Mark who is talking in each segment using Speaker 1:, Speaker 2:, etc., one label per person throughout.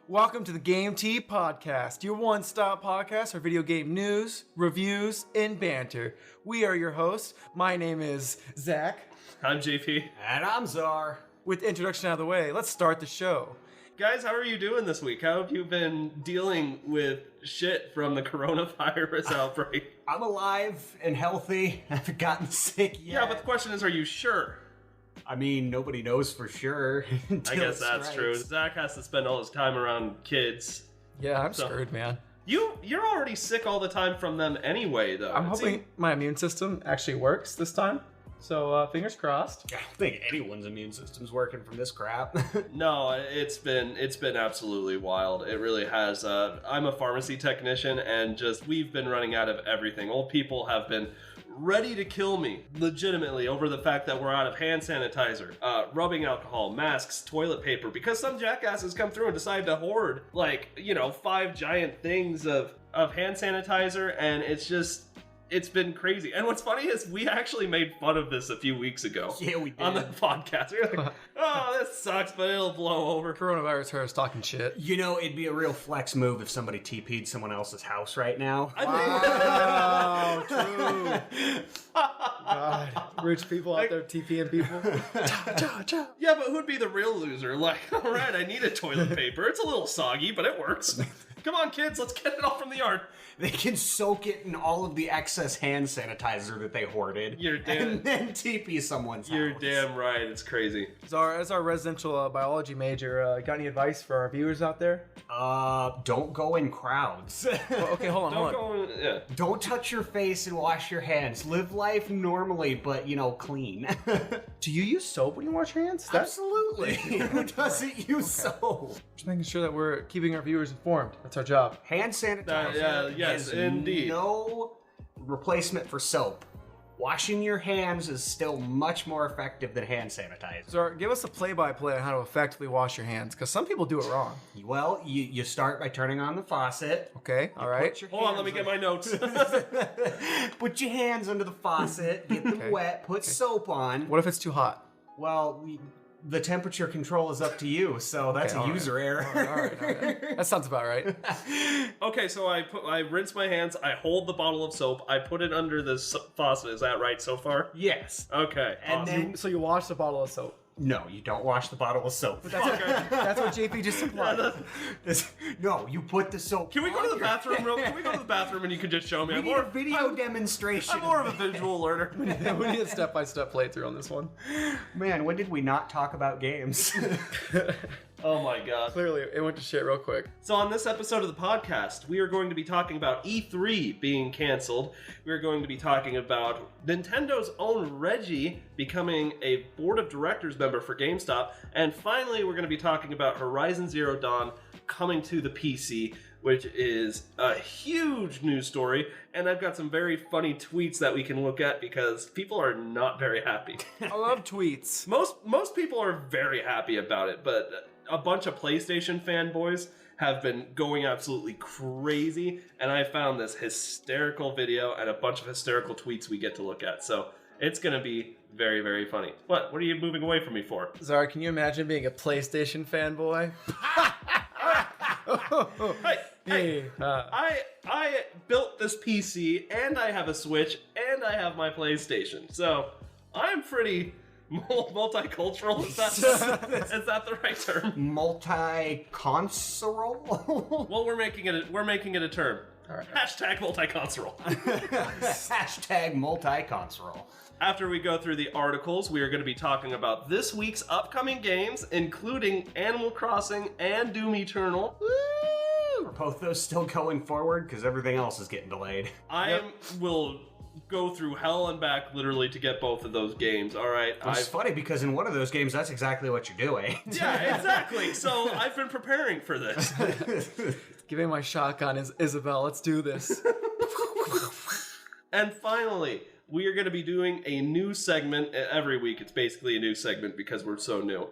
Speaker 1: Welcome to the Game Tea Podcast, your one-stop podcast for video game news, reviews, and banter. We are your hosts. My name is Zach.
Speaker 2: I'm JP.
Speaker 3: And I'm Czar.
Speaker 1: With the introduction out of the way, let's start the show.
Speaker 2: Guys, how are you doing this week? How have you been dealing with shit from the coronavirus outbreak?
Speaker 3: I'm alive and healthy. I haven't gotten sick yet.
Speaker 2: Yeah, but the question is, are you sure?
Speaker 3: I mean, nobody knows for sure.
Speaker 2: I guess that's true. Zach has to spend all his time around kids.
Speaker 1: Yeah, I'm screwed, man.
Speaker 2: You're already sick all the time from them anyway, though.
Speaker 1: I'm hoping my immune system actually works this time. So, fingers crossed.
Speaker 3: I don't think anyone's immune system's working from this crap.
Speaker 2: No, it's been absolutely wild. It really has. I'm a pharmacy technician, and we've been running out of everything. Old people have been ready to kill me, legitimately, over the fact that we're out of hand sanitizer, rubbing alcohol, masks, toilet paper, because some jackasses come through and decide to hoard, 5 giant things of hand sanitizer, and it's been crazy. And what's funny is we actually made fun of this a few weeks ago.
Speaker 3: Yeah, we did.
Speaker 2: On the podcast. We were like, oh, this sucks, but it'll blow over.
Speaker 1: Coronavirus hurt us talking shit.
Speaker 3: You know, it'd be a real flex move if somebody TP'd someone else's house right now.
Speaker 1: Wow, true. God, rich people out there TPing people.
Speaker 2: Yeah, but who'd be the real loser? Like, all right, I need a toilet paper. It's a little soggy, but it works. Come on, kids, let's get it all from the yard.
Speaker 3: They can soak it in all of the excess hand sanitizer that they hoarded.
Speaker 2: You're damn.
Speaker 3: And then TP someone's
Speaker 2: You're
Speaker 3: house.
Speaker 2: damn right. It's crazy.
Speaker 1: As our residential biology major, got any advice for our viewers out there?
Speaker 3: Don't go in crowds.
Speaker 1: Well, okay, hold on.
Speaker 2: Don't go. Yeah.
Speaker 3: Don't touch your face and wash your hands. Live life normally, but, clean.
Speaker 1: Do you use soap when you wash your hands?
Speaker 3: Absolutely. Who doesn't use soap?
Speaker 1: Just making sure that we're keeping our viewers informed. That's our job.
Speaker 3: Hand sanitizer
Speaker 2: yes,
Speaker 3: is
Speaker 2: indeed.
Speaker 3: no replacement for soap. Washing your hands is still much more effective than hand sanitizer.
Speaker 1: So give us a play-by-play on how to effectively wash your hands, because some people do it wrong.
Speaker 3: Well, you start by turning on the faucet.
Speaker 1: Okay, all right.
Speaker 2: Hold on, let me get my notes.
Speaker 3: Put your hands under the faucet, get them wet, put soap on.
Speaker 1: What if it's too hot?
Speaker 3: Well, the temperature control is up to you, so that's a user error.
Speaker 1: All right. That sounds about right.
Speaker 2: Okay, so I rinse my hands, I hold the bottle of soap, I put it under the faucet. Is that right so far?
Speaker 3: Yes.
Speaker 2: Okay.
Speaker 3: And
Speaker 2: awesome.
Speaker 3: then
Speaker 1: So you wash the bottle of soap.
Speaker 3: no, you don't wash the bottle of soap.
Speaker 1: That's what JP just supplied.
Speaker 3: No, you put the soap.
Speaker 2: Can we go to the bathroom, Can we go to the bathroom and you can just show me?
Speaker 3: We need a video demonstration.
Speaker 2: I'm more of a visual learner.
Speaker 1: We need a step-by-step playthrough on this one.
Speaker 3: Man, when did we not talk about games?
Speaker 2: Oh my god.
Speaker 1: Clearly, it went to shit real quick.
Speaker 2: So on this episode of the podcast, we are going to be talking about E3 being canceled. We're going to be talking about Nintendo's own Reggie becoming a board of directors member for GameStop. And finally, we're going to be talking about Horizon Zero Dawn coming to the PC, which is a huge news story. And I've got some very funny tweets that we can look at because people are not very happy.
Speaker 1: I love tweets.
Speaker 2: Most people are very happy about it, but a bunch of PlayStation fanboys have been going absolutely crazy, and I found this hysterical video and a bunch of hysterical tweets we get to look at. So it's going to be very, very funny. What are you moving away from me for?
Speaker 1: Zara, can you imagine being a PlayStation fanboy?
Speaker 2: Hey, I built this PC, and I have a Switch, and I have my PlayStation. So I'm pretty multicultural. Is that the right term?
Speaker 3: Multi-console?
Speaker 2: Well, we're making it a term.
Speaker 1: All right.
Speaker 2: Hashtag multi-console.
Speaker 3: Hashtag multi-console.
Speaker 2: After we go through the articles, we are going to be talking about this week's upcoming games, including Animal Crossing and Doom Eternal.
Speaker 3: Are both those still going forward? Because everything else is getting delayed.
Speaker 2: I will go through hell and back literally to get both of those games. All right.
Speaker 3: It's funny because in one of those games, that's exactly what you're doing.
Speaker 2: Yeah, exactly. So I've been preparing for this.
Speaker 1: Giving my shotgun is Isabel. Let's do this.
Speaker 2: And finally, we are going to be doing a new segment every week. It's basically a new segment because we're so new.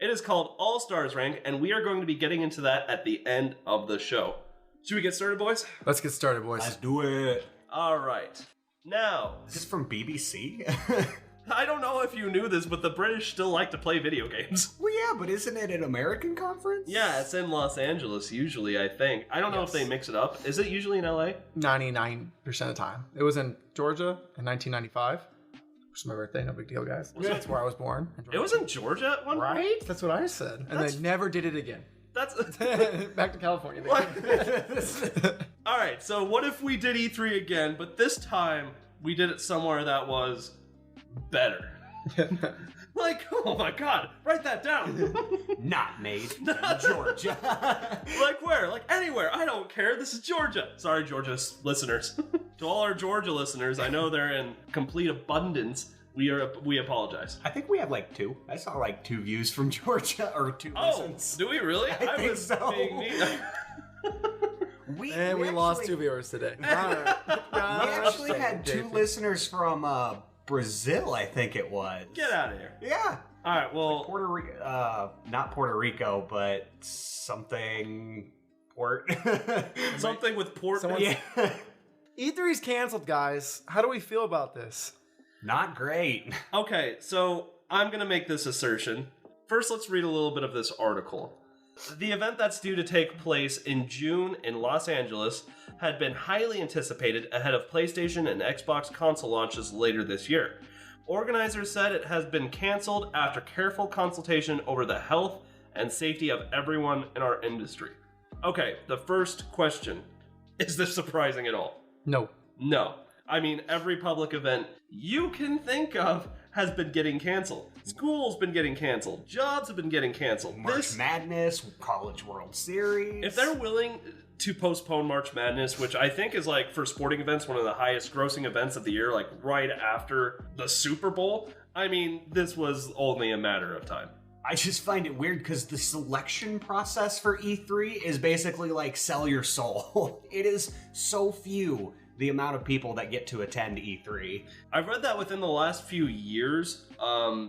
Speaker 2: It is called All Stars Rank, and we are going to be getting into that at the end of the show. Should we get started, boys?
Speaker 1: Let's get started, boys.
Speaker 3: Let's do it.
Speaker 2: All right. Now,
Speaker 3: Is this from BBC?
Speaker 2: I don't know if you knew this, but the British still like to play video games.
Speaker 3: Well, yeah, but isn't it an American conference?
Speaker 2: Yeah, it's in Los Angeles usually, I think. I don't know if they mix it up. Is it usually in LA?
Speaker 1: 99% of the time. It was in Georgia in 1995. It's my birthday, no big deal, guys. That's where I was born.
Speaker 2: It was in Georgia at one point?
Speaker 1: That's what I said. And they never did it again.
Speaker 2: That's
Speaker 1: Back to California.
Speaker 2: All right, so what if we did E3 again, but this time we did it somewhere that was better? Like, oh my god, write that down.
Speaker 3: Not made in Georgia.
Speaker 2: Like where? Like anywhere. I don't care. This is Georgia. Sorry, Georgia listeners. To all our Georgia listeners, I know they're in complete abundance. We apologize.
Speaker 3: I think we have like 2. I saw like 2 views from Georgia, or 2 listens.
Speaker 2: Do we really?
Speaker 3: I think
Speaker 2: was
Speaker 3: so.
Speaker 2: being mean.
Speaker 3: We
Speaker 1: lost 2 viewers today.
Speaker 3: We actually had 2 listeners from Brazil, I think it was.
Speaker 2: Get out of here.
Speaker 3: Yeah.
Speaker 2: All right, well...
Speaker 3: Puerto Rico, not Puerto Rico, but something... Port.
Speaker 2: Something with port.
Speaker 3: Yeah.
Speaker 1: E3's canceled, guys. How do we feel about this?
Speaker 3: Not great.
Speaker 2: Okay, so I'm going to make this assertion. First, let's read a little bit of this article. The event that's due to take place in June in Los Angeles had been highly anticipated ahead of PlayStation and Xbox console launches later this year. Organizers said it has been canceled after careful consultation over the health and safety of everyone in our industry. Okay, the first question. Is this surprising at all?
Speaker 1: No.
Speaker 2: No. I mean, every public event you can think of has been getting canceled. School's been getting canceled. Jobs have been getting canceled.
Speaker 3: March Madness, College World Series.
Speaker 2: If they're willing to postpone March Madness, which I think is like for sporting events one of the highest grossing events of the year, like right after the Super Bowl, I mean, this was only a matter of time.
Speaker 3: I just find it weird because the selection process for E3 is basically like sell your soul. It is so few the amount of people that get to attend E3.
Speaker 2: I've read that within the last few years,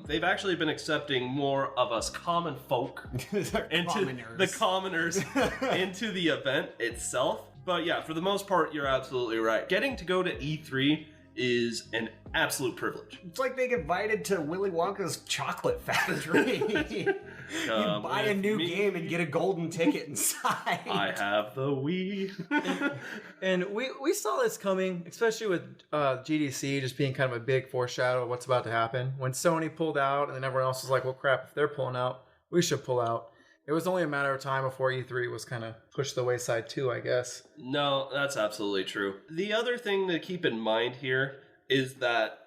Speaker 2: they've actually been accepting more of us common folk the commoners into the event itself. But yeah, for the most part, you're absolutely right. Getting to go to E3 is an absolute privilege.
Speaker 3: It's like being invited to Willy Wonka's chocolate factory. You buy a new game and get a golden ticket inside.
Speaker 2: I have the Wii.
Speaker 1: And we saw this coming, especially with GDC just being kind of a big foreshadow of what's about to happen. When Sony pulled out and then everyone else was like, well, crap, if they're pulling out, we should pull out. It was only a matter of time before E3 was kind of pushed to the wayside too, I guess.
Speaker 2: No, that's absolutely true. The other thing to keep in mind here is that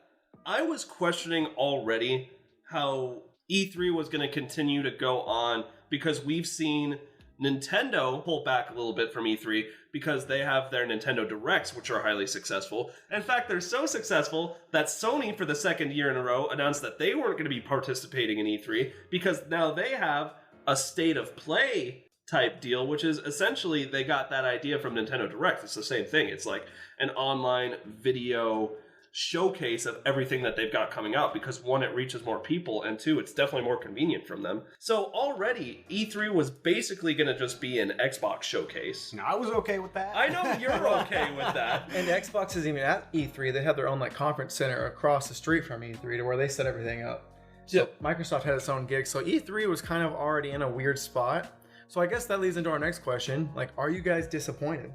Speaker 2: I was questioning already how E3 was going to continue to go on because we've seen Nintendo pull back a little bit from E3 because they have their Nintendo Directs, which are highly successful. In fact, they're so successful that Sony, for the second year in a row, announced that they weren't going to be participating in E3 because now they have a state of play type deal, which is essentially they got that idea from Nintendo Direct. It's the same thing. It's like an online video showcase of everything that they've got coming out because one, it reaches more people, and two, it's definitely more convenient from them. So already E3 was basically going to just be an Xbox showcase.
Speaker 3: No, I was okay with that.
Speaker 2: I know you're okay with that.
Speaker 1: And Xbox isn't even at E3. They have their own like conference center across the street from E3 to where they set everything up. So Microsoft had its own gig, so E3 was kind of already in a weird spot. So I guess that leads into our next question. Like, are you guys disappointed?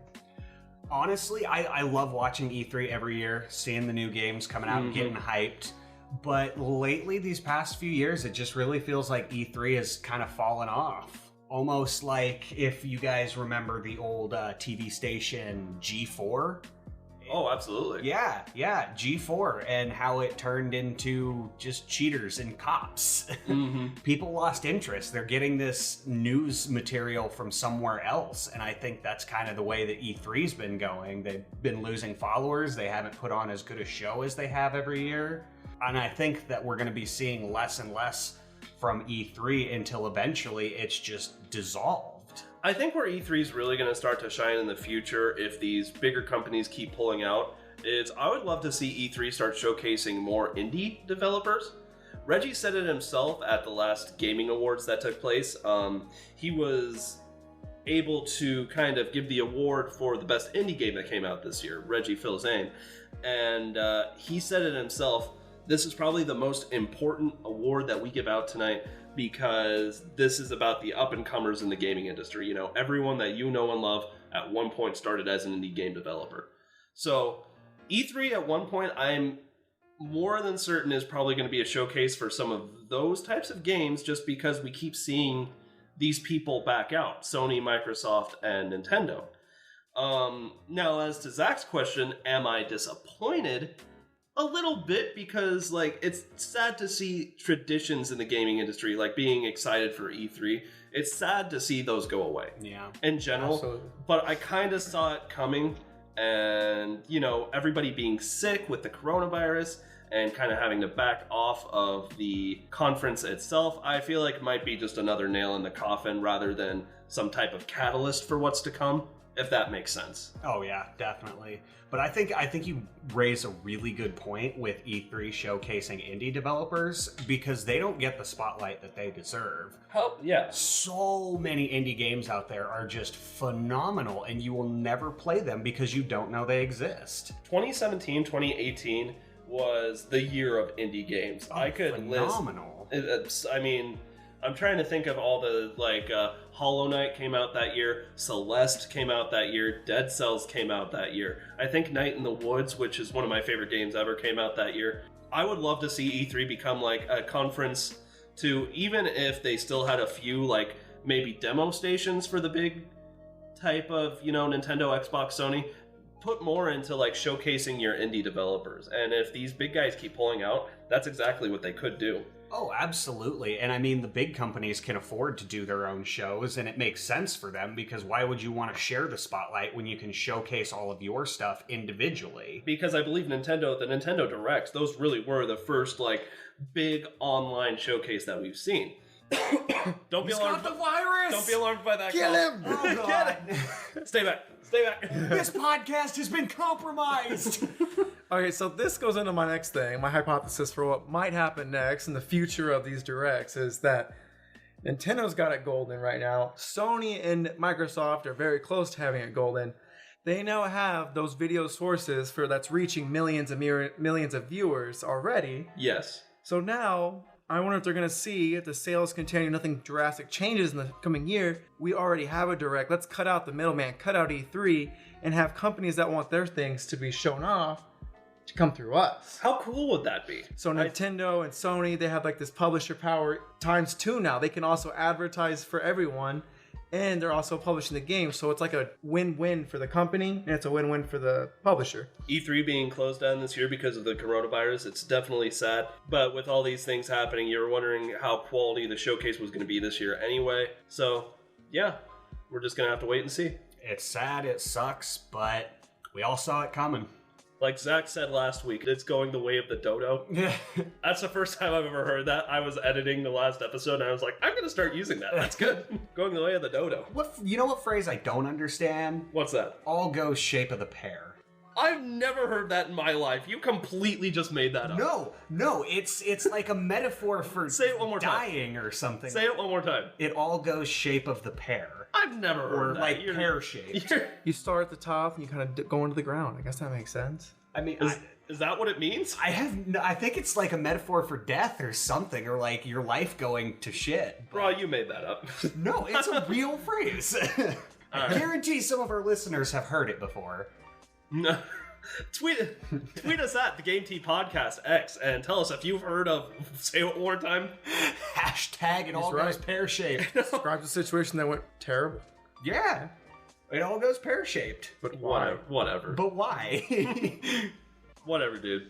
Speaker 3: Honestly, I love watching E3 every year, seeing the new games coming out and getting hyped. But lately, these past few years, it just really feels like E3 has kind of fallen off. Almost like if you guys remember the old TV station G4.
Speaker 2: Oh, absolutely.
Speaker 3: Yeah, G4, and how it turned into just cheaters and cops. People lost interest. They're getting this news material from somewhere else, and I think that's kind of the way that E3's been going. They've been losing followers. They haven't put on as good a show as they have every year, and I think that we're going to be seeing less and less from E3 until eventually it's just dissolved.
Speaker 2: I think where E3 is really going to start to shine in the future, if these bigger companies keep pulling out, is I would love to see E3 start showcasing more indie developers. Reggie said it himself at the last gaming awards that took place. He was able to kind of give the award for the best indie game that came out this year, Reggie Fils-Aime. And he said it himself This is probably the most important award that we give out tonight because this is about the up-and-comers in the gaming industry. You know, everyone that you know and love at one point started as an indie game developer. So E3 at one point, I'm more than certain is probably going to be a showcase for some of those types of games just because we keep seeing these people back out. Sony, Microsoft, and Nintendo. Now, as to Zach's question, am I disappointed? A little bit, because like it's sad to see traditions in the gaming industry, like being excited for E3. It's sad to see those go away.
Speaker 3: Yeah.
Speaker 2: In general.
Speaker 1: Absolutely.
Speaker 2: But I kind of saw it coming, and you know, everybody being sick with the coronavirus and kind of having to back off of the conference itself, I feel like might be just another nail in the coffin rather than some type of catalyst for what's to come, if that makes sense.
Speaker 3: Oh yeah, definitely. But I think you raise a really good point with E3 showcasing indie developers because they don't get the spotlight that they deserve.
Speaker 2: Oh, yeah.
Speaker 3: So many indie games out there are just phenomenal and you will never play them because you don't know they exist.
Speaker 2: 2017, 2018 was the year of indie games.
Speaker 3: Oh,
Speaker 2: I could
Speaker 3: phenomenal.
Speaker 2: I mean, I'm trying to think of all the, like, Hollow Knight came out that year, Celeste came out that year, Dead Cells came out that year. I think Night in the Woods, which is one of my favorite games ever, came out that year. I would love to see E3 become, like, a conference to, even if they still had a few, like, maybe demo stations for the big type of, you know, Nintendo, Xbox, Sony, put more into, like, showcasing your indie developers. And if these big guys keep pulling out, that's exactly what they could do.
Speaker 3: Oh, absolutely. And I mean, the big companies can afford to do their own shows, and it makes sense for them because why would you want to share the spotlight when you can showcase all of your stuff individually?
Speaker 2: Because I believe the Nintendo Directs, those really were the first, like, big online showcase that we've seen. Don't be alarmed.
Speaker 3: Got the virus!
Speaker 2: Don't be alarmed by that.
Speaker 1: Kill him!
Speaker 3: Oh, God.
Speaker 2: Get him! Stay back. Stay back.
Speaker 3: This podcast has been compromised!
Speaker 1: Okay, so this goes into my next thing. My hypothesis for what might happen next in the future of these directs is that Nintendo's got it golden right now. Sony and Microsoft are very close to having it golden. They now have those video sources for that's reaching millions of viewers already.
Speaker 2: Yes.
Speaker 1: So now, I wonder if they're going to see if the sales continue, nothing drastic changes in the coming year. We already have a direct. Let's cut out the middleman, cut out E3, and have companies that want their things to be shown off to come through us.
Speaker 2: How cool would that be?
Speaker 1: So Nintendo and Sony, they have like this publisher power times 2 now. They can also advertise for everyone, and they're also publishing the game. So it's like a win-win for the company, and it's a win-win for the publisher.
Speaker 2: E3 being closed down this year because of the coronavirus, it's definitely sad. But with all these things happening, you were wondering how quality the showcase was going to be this year anyway. So, yeah, we're just going to have to wait and see.
Speaker 3: It's sad, it sucks, but we all saw it coming.
Speaker 2: Like Zach said last week, it's going the way of the dodo. That's the first time I've ever heard that. I was editing the last episode and I was like, I'm going to start using that. That's good. Going the way of the dodo.
Speaker 3: You know what phrase I don't understand?
Speaker 2: What's that?
Speaker 3: All goes shape of the pear.
Speaker 2: I've never heard that in my life. You completely just made that up.
Speaker 3: No, it's like a metaphor for
Speaker 2: Say it one more time.
Speaker 3: dying or something.
Speaker 2: Say it one more time.
Speaker 3: It all goes shape of the pear.
Speaker 2: I've never heard
Speaker 3: Or
Speaker 2: that.
Speaker 3: like pear-shaped.
Speaker 1: You start at the top and you kind of go into the ground. I guess that makes sense.
Speaker 3: I mean,
Speaker 2: Is that what it means?
Speaker 3: I think it's like a metaphor for death or something, or like your life going to shit.
Speaker 2: Bro, you made that up.
Speaker 3: No, it's a real phrase. I guarantee some of our listeners have heard it before.
Speaker 2: No. Tweet us at the Game Tea Podcast X and tell us if you've heard of, say it one more time.
Speaker 3: Hashtag it all
Speaker 1: right.
Speaker 3: goes pear-shaped.
Speaker 1: Describes a situation that went terrible.
Speaker 3: Yeah. It all goes pear-shaped.
Speaker 1: But why?
Speaker 2: Whatever.
Speaker 3: But why?
Speaker 2: Whatever, dude.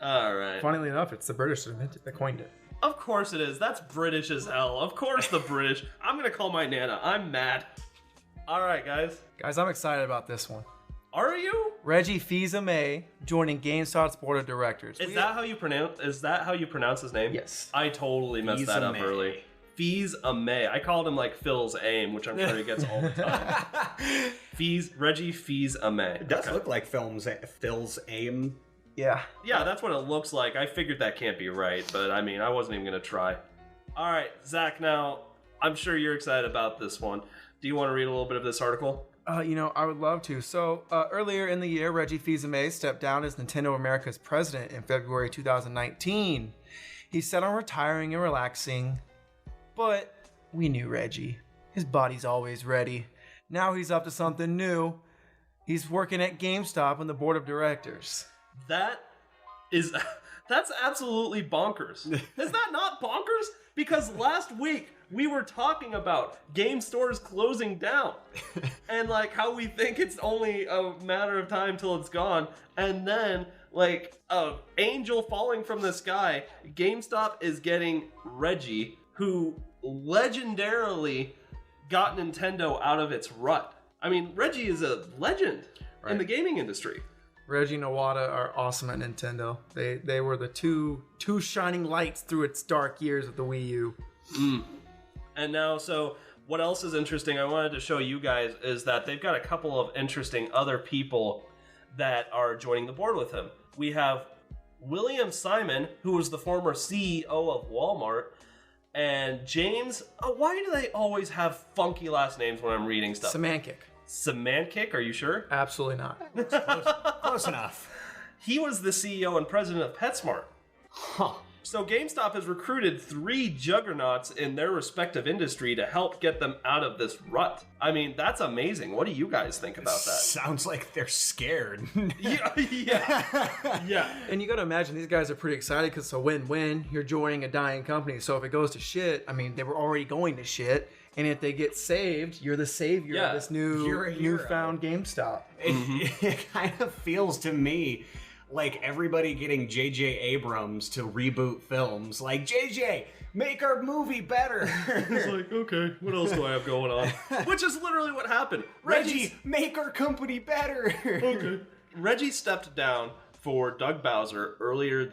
Speaker 2: All right.
Speaker 1: Funnily enough, it's the British that coined it.
Speaker 2: Of course it is. That's British as hell. Of course the British. I'm going to call my Nana. I'm mad. All right, guys.
Speaker 1: Guys, I'm excited about this one.
Speaker 2: Are you?
Speaker 1: Reggie Fils-Aime joining GameStop's board of directors.
Speaker 2: Is that how you pronounce his name?
Speaker 1: Yes.
Speaker 2: I totally messed that up
Speaker 3: Fils-Aime.
Speaker 2: early. Fils-Aime. I called him like Fils-Aime, which I'm sure he gets all the time. Reggie Fils-Aime.
Speaker 3: It does look like Phil's aim.
Speaker 1: Yeah.
Speaker 2: Yeah, that's what it looks like. I figured that can't be right, but I mean, I wasn't even going to try. All right, Zach, now, I'm sure you're excited about this one. Do you want to read a little bit of this article?
Speaker 1: I would love to. So earlier in the year, Reggie Fils-Aime stepped down as Nintendo America's president in February 2019. He set on retiring and relaxing, but we knew Reggie. His body's always ready. Now he's up to something new. He's working at GameStop on the board of directors.
Speaker 2: That's absolutely bonkers. Is that not bonkers? Because last week we were talking about game stores closing down and like how we think it's only a matter of time till it's gone, and then like an angel falling from the sky, GameStop is getting Reggie, who legendarily got Nintendo out of its rut. I mean, Reggie is a legend in the gaming industry.
Speaker 1: Reggie and Iwata are awesome at Nintendo. They were the two shining lights through its dark years of the Wii U.
Speaker 2: And now, so what else is interesting I wanted to show you guys is that they've got a couple of interesting other people that are joining the board with him. We have William Simon, who was the former CEO of Walmart, and James. Why do they always have funky last names when I'm reading stuff? Semankic, are you sure?
Speaker 1: Absolutely not.
Speaker 3: Close enough.
Speaker 2: He was the CEO and president of PetSmart.
Speaker 3: Huh.
Speaker 2: So GameStop has recruited 3 juggernauts in their respective industry to help get them out of this rut. I mean, that's amazing. What do you guys think about that?
Speaker 3: Sounds like they're scared.
Speaker 2: Yeah.
Speaker 1: And you got to imagine these guys are pretty excited because it's a win-win. You're joining a dying company. So if it goes to shit, I mean, they were already going to shit. And if they get saved, you're the savior of this newfound GameStop.
Speaker 3: It kind of feels to me like everybody getting J.J. Abrams to reboot films. Like, J.J., make our movie better.
Speaker 2: It's like, okay, what else do I have going on? Which is literally what happened.
Speaker 3: Reggie, make our company better.
Speaker 2: Okay. Reggie stepped down for Doug Bowser earlier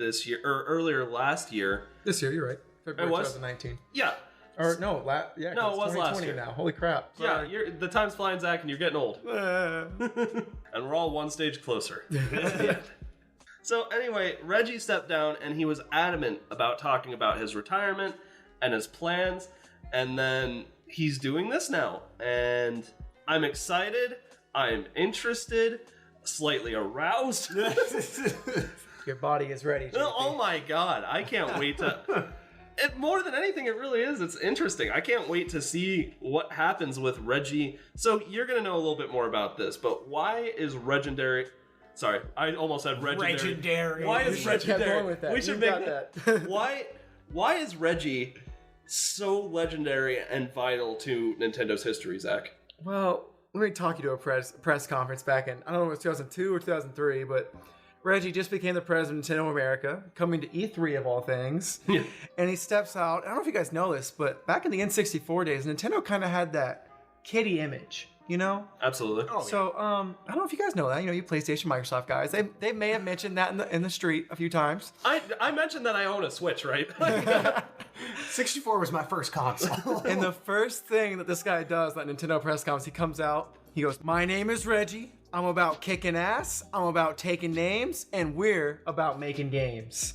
Speaker 2: last year.
Speaker 1: This year, you're right. February
Speaker 2: It was?
Speaker 1: 2019.
Speaker 2: Yeah.
Speaker 1: Or no,
Speaker 2: No, it was last year.
Speaker 1: now. Holy crap.
Speaker 2: Yeah, the time's flying, Zach, and you're getting old. And we're all one stage closer. So anyway, Reggie stepped down, and he was adamant about talking about his retirement and his plans, and then he's doing this now. And I'm excited, I'm interested, slightly aroused.
Speaker 1: Your body is ready, JP.
Speaker 2: Oh my god, I can't wait to... more than anything, it really is. It's interesting. I can't wait to see what happens with Reggie. So you're going to know a little bit more about this, but why is Legendary... Sorry, I almost said Legendary. Why is Legendary? We should make that. Why is Reggie so legendary and vital to Nintendo's history, Zach?
Speaker 1: Well, let me talk you to a press conference back in, I don't know if it was 2002 or 2003, but Reggie just became the president of Nintendo America, coming to E3 of all things.
Speaker 2: Yeah.
Speaker 1: And he steps out. I don't know if you guys know this, but back in the N64 days, Nintendo kind of had that kiddie image, you know?
Speaker 2: Absolutely.
Speaker 3: Oh,
Speaker 1: So, I don't know if you guys know that. You know, you PlayStation, Microsoft guys. They may have mentioned that in the street a few times.
Speaker 2: I mentioned that I own a Switch, right?
Speaker 3: 64 was my first console.
Speaker 1: And the first thing that this guy does, that Nintendo press conference, he comes out, he goes, "My name is Reggie. I'm about kicking ass, I'm about taking names, and we're about making games."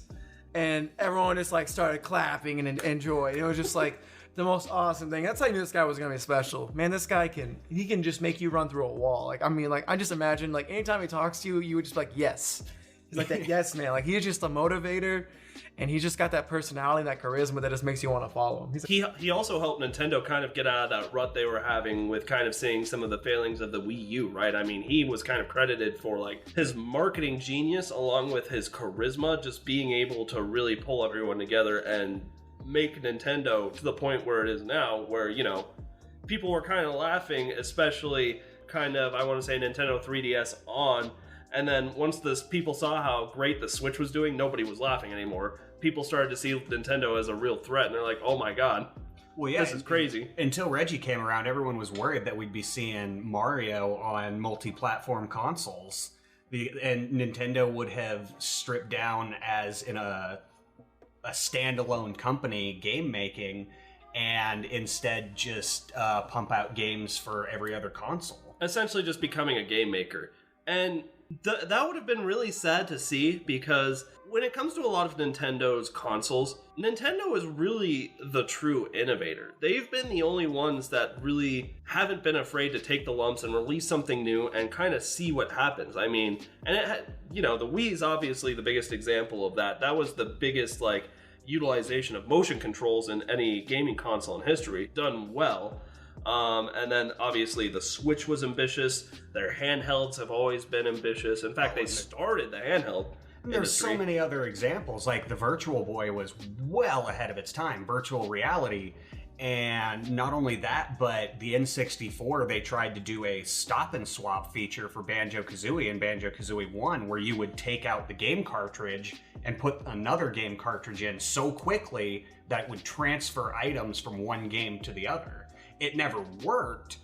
Speaker 1: And everyone just like started clapping and enjoyed. It was just like the most awesome thing. That's how I knew this guy was gonna be special. Man, this guy can just make you run through a wall. Like, I mean, like, I just imagine, like, anytime he talks to you, you would just be like, yes. He's like that yes man. Like, he's just a motivator, and he's just got that personality, that charisma that just makes you want to follow him.
Speaker 2: He also helped Nintendo kind of get out of that rut they were having with kind of seeing some of the failings of the Wii U, right? I mean, he was kind of credited for like his marketing genius along with his charisma, just being able to really pull everyone together and make Nintendo to the point where it is now, where, you know, people were kind of laughing, especially kind of, I want to say, Nintendo 3DS on. And then once people saw how great the Switch was doing, nobody was laughing anymore. People started to see Nintendo as a real threat, and they're like, oh my god,
Speaker 3: well, yeah,
Speaker 2: this is crazy.
Speaker 3: Until Reggie came around, everyone was worried that we'd be seeing Mario on multi-platform consoles. And Nintendo would have stripped down as in a standalone company, game making, and instead just pump out games for every other console.
Speaker 2: Essentially just becoming a game maker. And That would have been really sad to see, because when it comes to a lot of Nintendo's consoles, Nintendo is really the true innovator. They've been the only ones that really haven't been afraid to take the lumps and release something new and kind of see what happens. I mean, and it had, the Wii is obviously the biggest example of that. That was the biggest, utilization of motion controls in any gaming console in history, done well. And then obviously the Switch was ambitious. Their handhelds have always been ambitious. In fact, they started the handheld
Speaker 3: There's
Speaker 2: industry.
Speaker 3: so many other examples. Like the Virtual Boy was well ahead of its time, virtual reality. And not only that, but the N64, they tried to do a stop and swap feature for Banjo-Kazooie and Banjo-Kazooie 1, where you would take out the game cartridge and put another game cartridge in so quickly that it would transfer items from one game to the other. It never worked,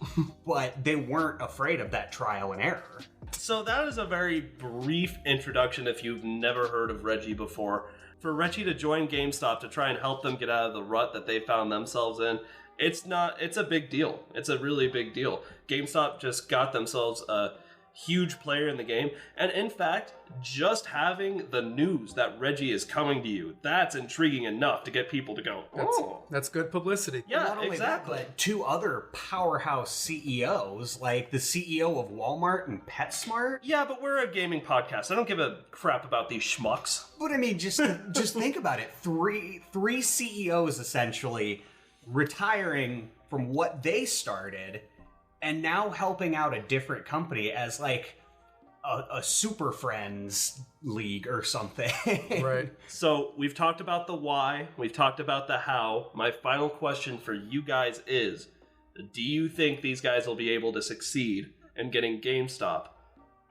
Speaker 3: but they weren't afraid of that trial and error.
Speaker 2: So that is a very brief introduction if you've never heard of Reggie before. For Reggie to join GameStop to try and help them get out of the rut that they found themselves in, it's a big deal. It's a really big deal. GameStop just got themselves a huge player in the game. And in fact, just having the news that Reggie is coming to you, that's intriguing enough to get people to go, oh.
Speaker 1: That's good publicity.
Speaker 2: Yeah,
Speaker 3: Not only
Speaker 2: exactly.
Speaker 3: that, but two other powerhouse CEOs, like the CEO of Walmart and PetSmart.
Speaker 2: Yeah, but we're a gaming podcast. I don't give a crap about these schmucks.
Speaker 3: But I mean, just think about it. Three CEOs essentially retiring from what they started and now helping out a different company as like a Super Friends league or something.
Speaker 1: Right.
Speaker 2: So we've talked about the why, we've talked about the how. My final question for you guys is, do you think these guys will be able to succeed in getting GameStop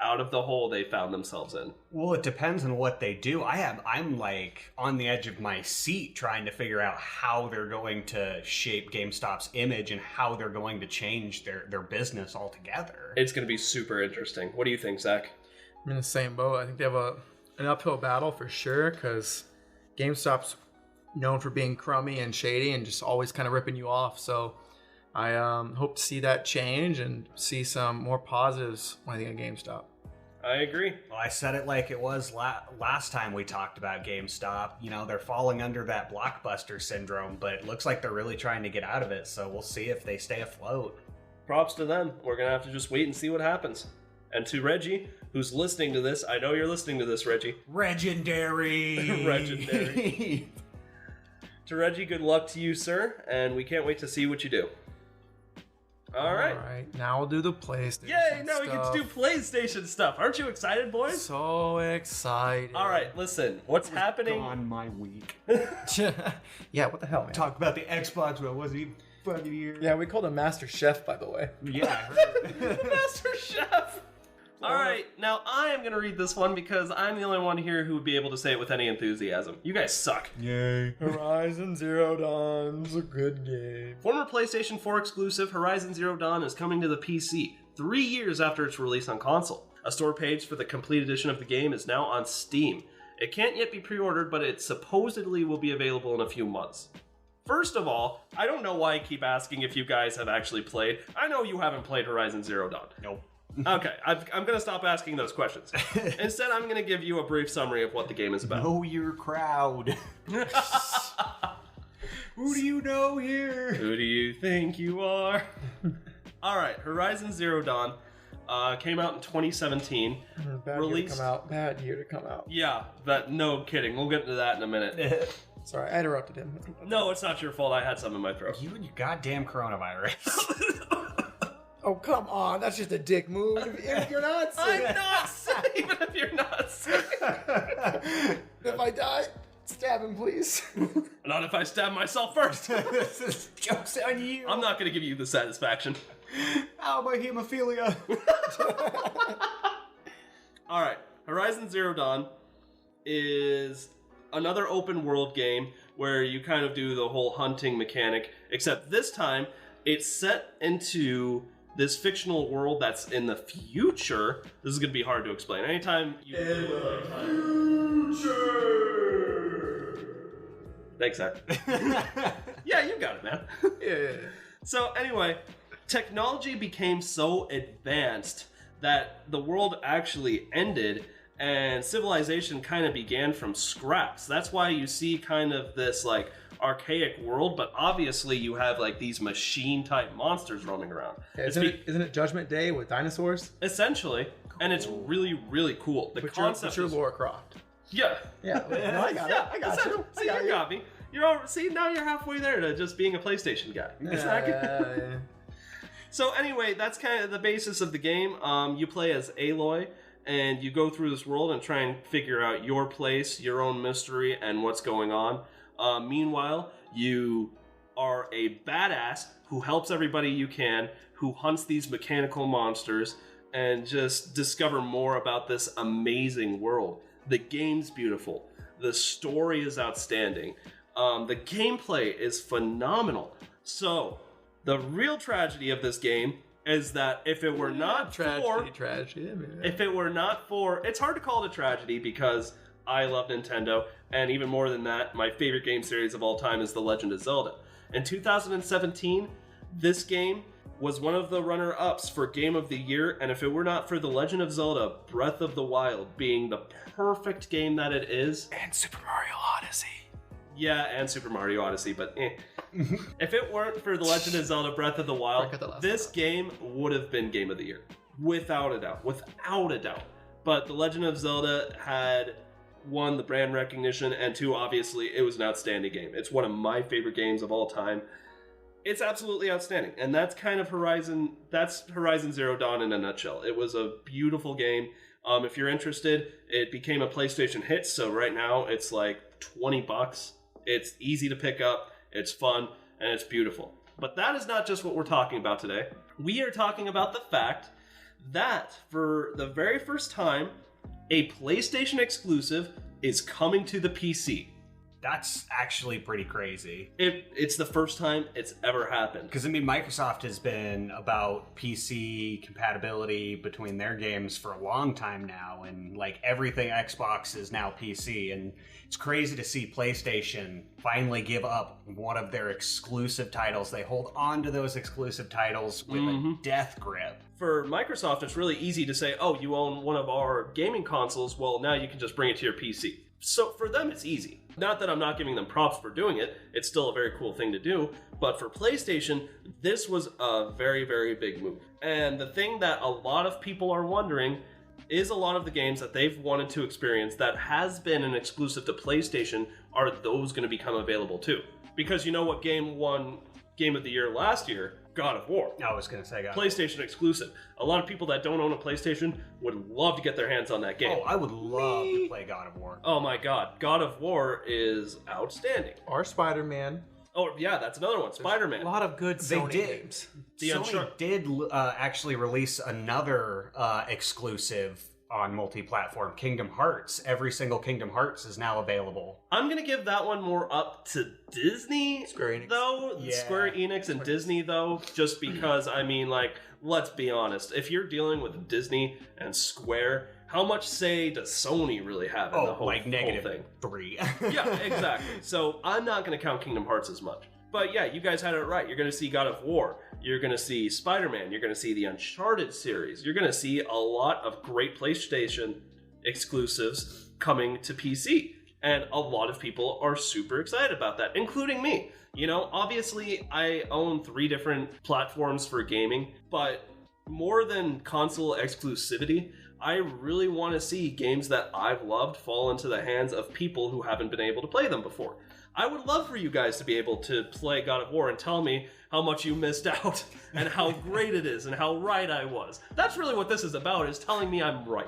Speaker 2: out of the hole they found themselves in?
Speaker 3: Well, it depends on what they do. I'm like on the edge of my seat trying to figure out how they're going to shape GameStop's image and how they're going to change their business altogether.
Speaker 2: It's going to be super interesting. What do you think, Zach?
Speaker 1: I'm in the same boat. I think they have an uphill battle for sure, because GameStop's known for being crummy and shady and just always kind of ripping you off. So I hope to see that change and see some more positives when I think of GameStop.
Speaker 2: I agree.
Speaker 3: Well, I said it like it was last time we talked about GameStop. They're falling under that Blockbuster syndrome, but it looks like they're really trying to get out of it, so we'll see if they stay afloat.
Speaker 2: Props to them. We're going to have to just wait and see what happens. And to Reggie, who's listening to this, I know you're listening to this, Reggie.
Speaker 3: Legendary!
Speaker 2: Legendary. To Reggie, good luck to you, sir, and we can't wait to see what you do. All right.
Speaker 1: Now we'll do the PlayStation
Speaker 2: Yay! Now
Speaker 1: stuff.
Speaker 2: we get to do PlayStation stuff. Aren't you excited, boys?
Speaker 1: So excited.
Speaker 2: All right, listen. What's happening?
Speaker 3: On my week.
Speaker 1: Yeah, what the hell, man?
Speaker 3: Talk about the Xbox, but it wasn't even fucking here.
Speaker 1: Yeah, we called him Master Chef, by the way.
Speaker 3: Yeah, I heard.
Speaker 2: Master Chef. All right, now I am going to read this one because I'm the only one here who would be able to say it with any enthusiasm. You guys suck.
Speaker 3: Yay.
Speaker 1: Horizon Zero Dawn's a good game.
Speaker 2: Former PlayStation 4 exclusive Horizon Zero Dawn is coming to the PC 3 years after its release on console. A store page for the complete edition of the game is now on Steam. It can't yet be pre-ordered, but it supposedly will be available in a few months. First of all, I don't know why I keep asking if you guys have actually played. I know you haven't played Horizon Zero Dawn.
Speaker 3: Nope.
Speaker 2: Okay, I'm going to stop asking those questions. Instead, I'm going to give you a brief summary of what the game is about.
Speaker 3: Know your crowd. Who do you know here?
Speaker 2: Who do you think you are? All right, Horizon Zero Dawn came out in 2017.
Speaker 1: Bad year to come out. Bad year to come out.
Speaker 2: Yeah, no kidding. We'll get into that in a minute.
Speaker 1: Sorry, I interrupted him.
Speaker 2: No, it's not your fault. I had some in my throat.
Speaker 3: You and your goddamn coronavirus.
Speaker 1: Oh, come on. That's just a dick move. If you're not sick.
Speaker 2: I'm not sick, even if you're not sick.
Speaker 1: If I die, stab him, please.
Speaker 2: Not if I stab myself first.
Speaker 3: This is joke's on you.
Speaker 2: I'm not going to give you the satisfaction.
Speaker 3: Ow, my hemophilia.
Speaker 2: All right, Horizon Zero Dawn is another open world game where you kind of do the whole hunting mechanic, except this time it's set into this fictional world that's in the future. This is going to be hard to explain. Anytime you... Future! Thanks, Zach. Yeah, you got it, man.
Speaker 1: Yeah.
Speaker 2: So anyway, technology became so advanced that the world actually ended and civilization kind of began from scraps. That's why you see kind of this like archaic world, but obviously you have like these machine type monsters roaming around.
Speaker 1: Isn't it Judgment Day with dinosaurs?
Speaker 2: Essentially, and it's really, really cool. The concept
Speaker 1: you're Lara Croft.
Speaker 2: Yeah.
Speaker 1: Yeah, no, I got it. I got you.
Speaker 2: See, you got me. Now you're halfway there to just being a PlayStation guy.
Speaker 1: Yeah.
Speaker 2: So anyway, that's kind of the basis of the game. You play as Aloy, and you go through this world and try and figure out your place, your own mystery, and what's going on. Meanwhile, you are a badass who helps everybody you can, who hunts these mechanical monsters, and just discover more about this amazing world. The game's beautiful. The story is outstanding. The gameplay is phenomenal. So, the real tragedy of this game is that if it were not
Speaker 1: tragedy.
Speaker 2: If it were not for, it's hard to call it a tragedy because I love Nintendo, and even more than that, my favorite game series of all time is The Legend of Zelda. In 2017, this game was one of the runner-ups for Game of the Year, and if it were not for The Legend of Zelda Breath of the Wild being the perfect game that it is...
Speaker 1: And Super Mario Odyssey.
Speaker 2: Yeah, and Super Mario Odyssey, but if it weren't for The Legend of Zelda Breath of the Wild, this game would have been Game of the Year. Without a doubt. Without a doubt. But The Legend of Zelda had, one, the brand recognition, and two, obviously, it was an outstanding game. It's one of my favorite games of all time. It's absolutely outstanding. And that's kind of Horizon Zero Dawn in a nutshell. It was a beautiful game. If you're interested, it became a PlayStation hit, so right now it's like $20. It's easy to pick up, it's fun, and it's beautiful. But that is not just what we're talking about today. We are talking about the fact that for the very first time, a PlayStation exclusive is coming to the PC.
Speaker 3: That's actually pretty crazy.
Speaker 2: It's the first time it's ever happened.
Speaker 3: Because, I mean, Microsoft has been about PC compatibility between their games for a long time now, and, like, everything Xbox is now PC, and it's crazy to see PlayStation finally give up one of their exclusive titles. They hold on to those exclusive titles with a death grip.
Speaker 2: For Microsoft, it's really easy to say, oh, you own one of our gaming consoles, well, now you can just bring it to your PC. So for them, it's easy. Not that I'm not giving them props for doing it. It's still a very cool thing to do. But for PlayStation, this was a very, very big move. And the thing that a lot of people are wondering is a lot of the games that they've wanted to experience that has been an exclusive to PlayStation, are those going to become available too? Because you know what game won Game of the Year last year? God of War.
Speaker 3: I was going to say God
Speaker 2: PlayStation exclusive. A lot of people that don't own a PlayStation would love to get their hands on that game.
Speaker 3: Oh, I would love to play God of War.
Speaker 2: Oh my god. God of War is outstanding.
Speaker 1: Or Spider-Man.
Speaker 2: Oh yeah, that's another one. Spider-Man.
Speaker 1: A lot of good Sony games.
Speaker 3: Sony did actually release another exclusive on multi-platform, Kingdom Hearts. Every single Kingdom Hearts is now available.
Speaker 2: I'm going to give that one more up to Disney,
Speaker 1: Square Enix.
Speaker 2: though.
Speaker 3: Yeah.
Speaker 2: Square Enix and Disney, though, just because, I mean, like, let's be honest. If you're dealing with Disney and Square, how much say does Sony really have in the whole,
Speaker 3: like negative
Speaker 2: whole thing?
Speaker 3: 3.
Speaker 2: Yeah, exactly. So I'm not going to count Kingdom Hearts as much. But yeah, you guys had it right. You're going to see God of War. You're going to see Spider-Man. You're going to see the Uncharted series. You're going to see a lot of great PlayStation exclusives coming to PC. And a lot of people are super excited about that, including me. You know, obviously, I own 3 different platforms for gaming, but more than console exclusivity, I really want to see games that I've loved fall into the hands of people who haven't been able to play them before. I would love for you guys to be able to play God of War and tell me how much you missed out and how great it is and how right I was. That's really what this is about, is telling me I'm right.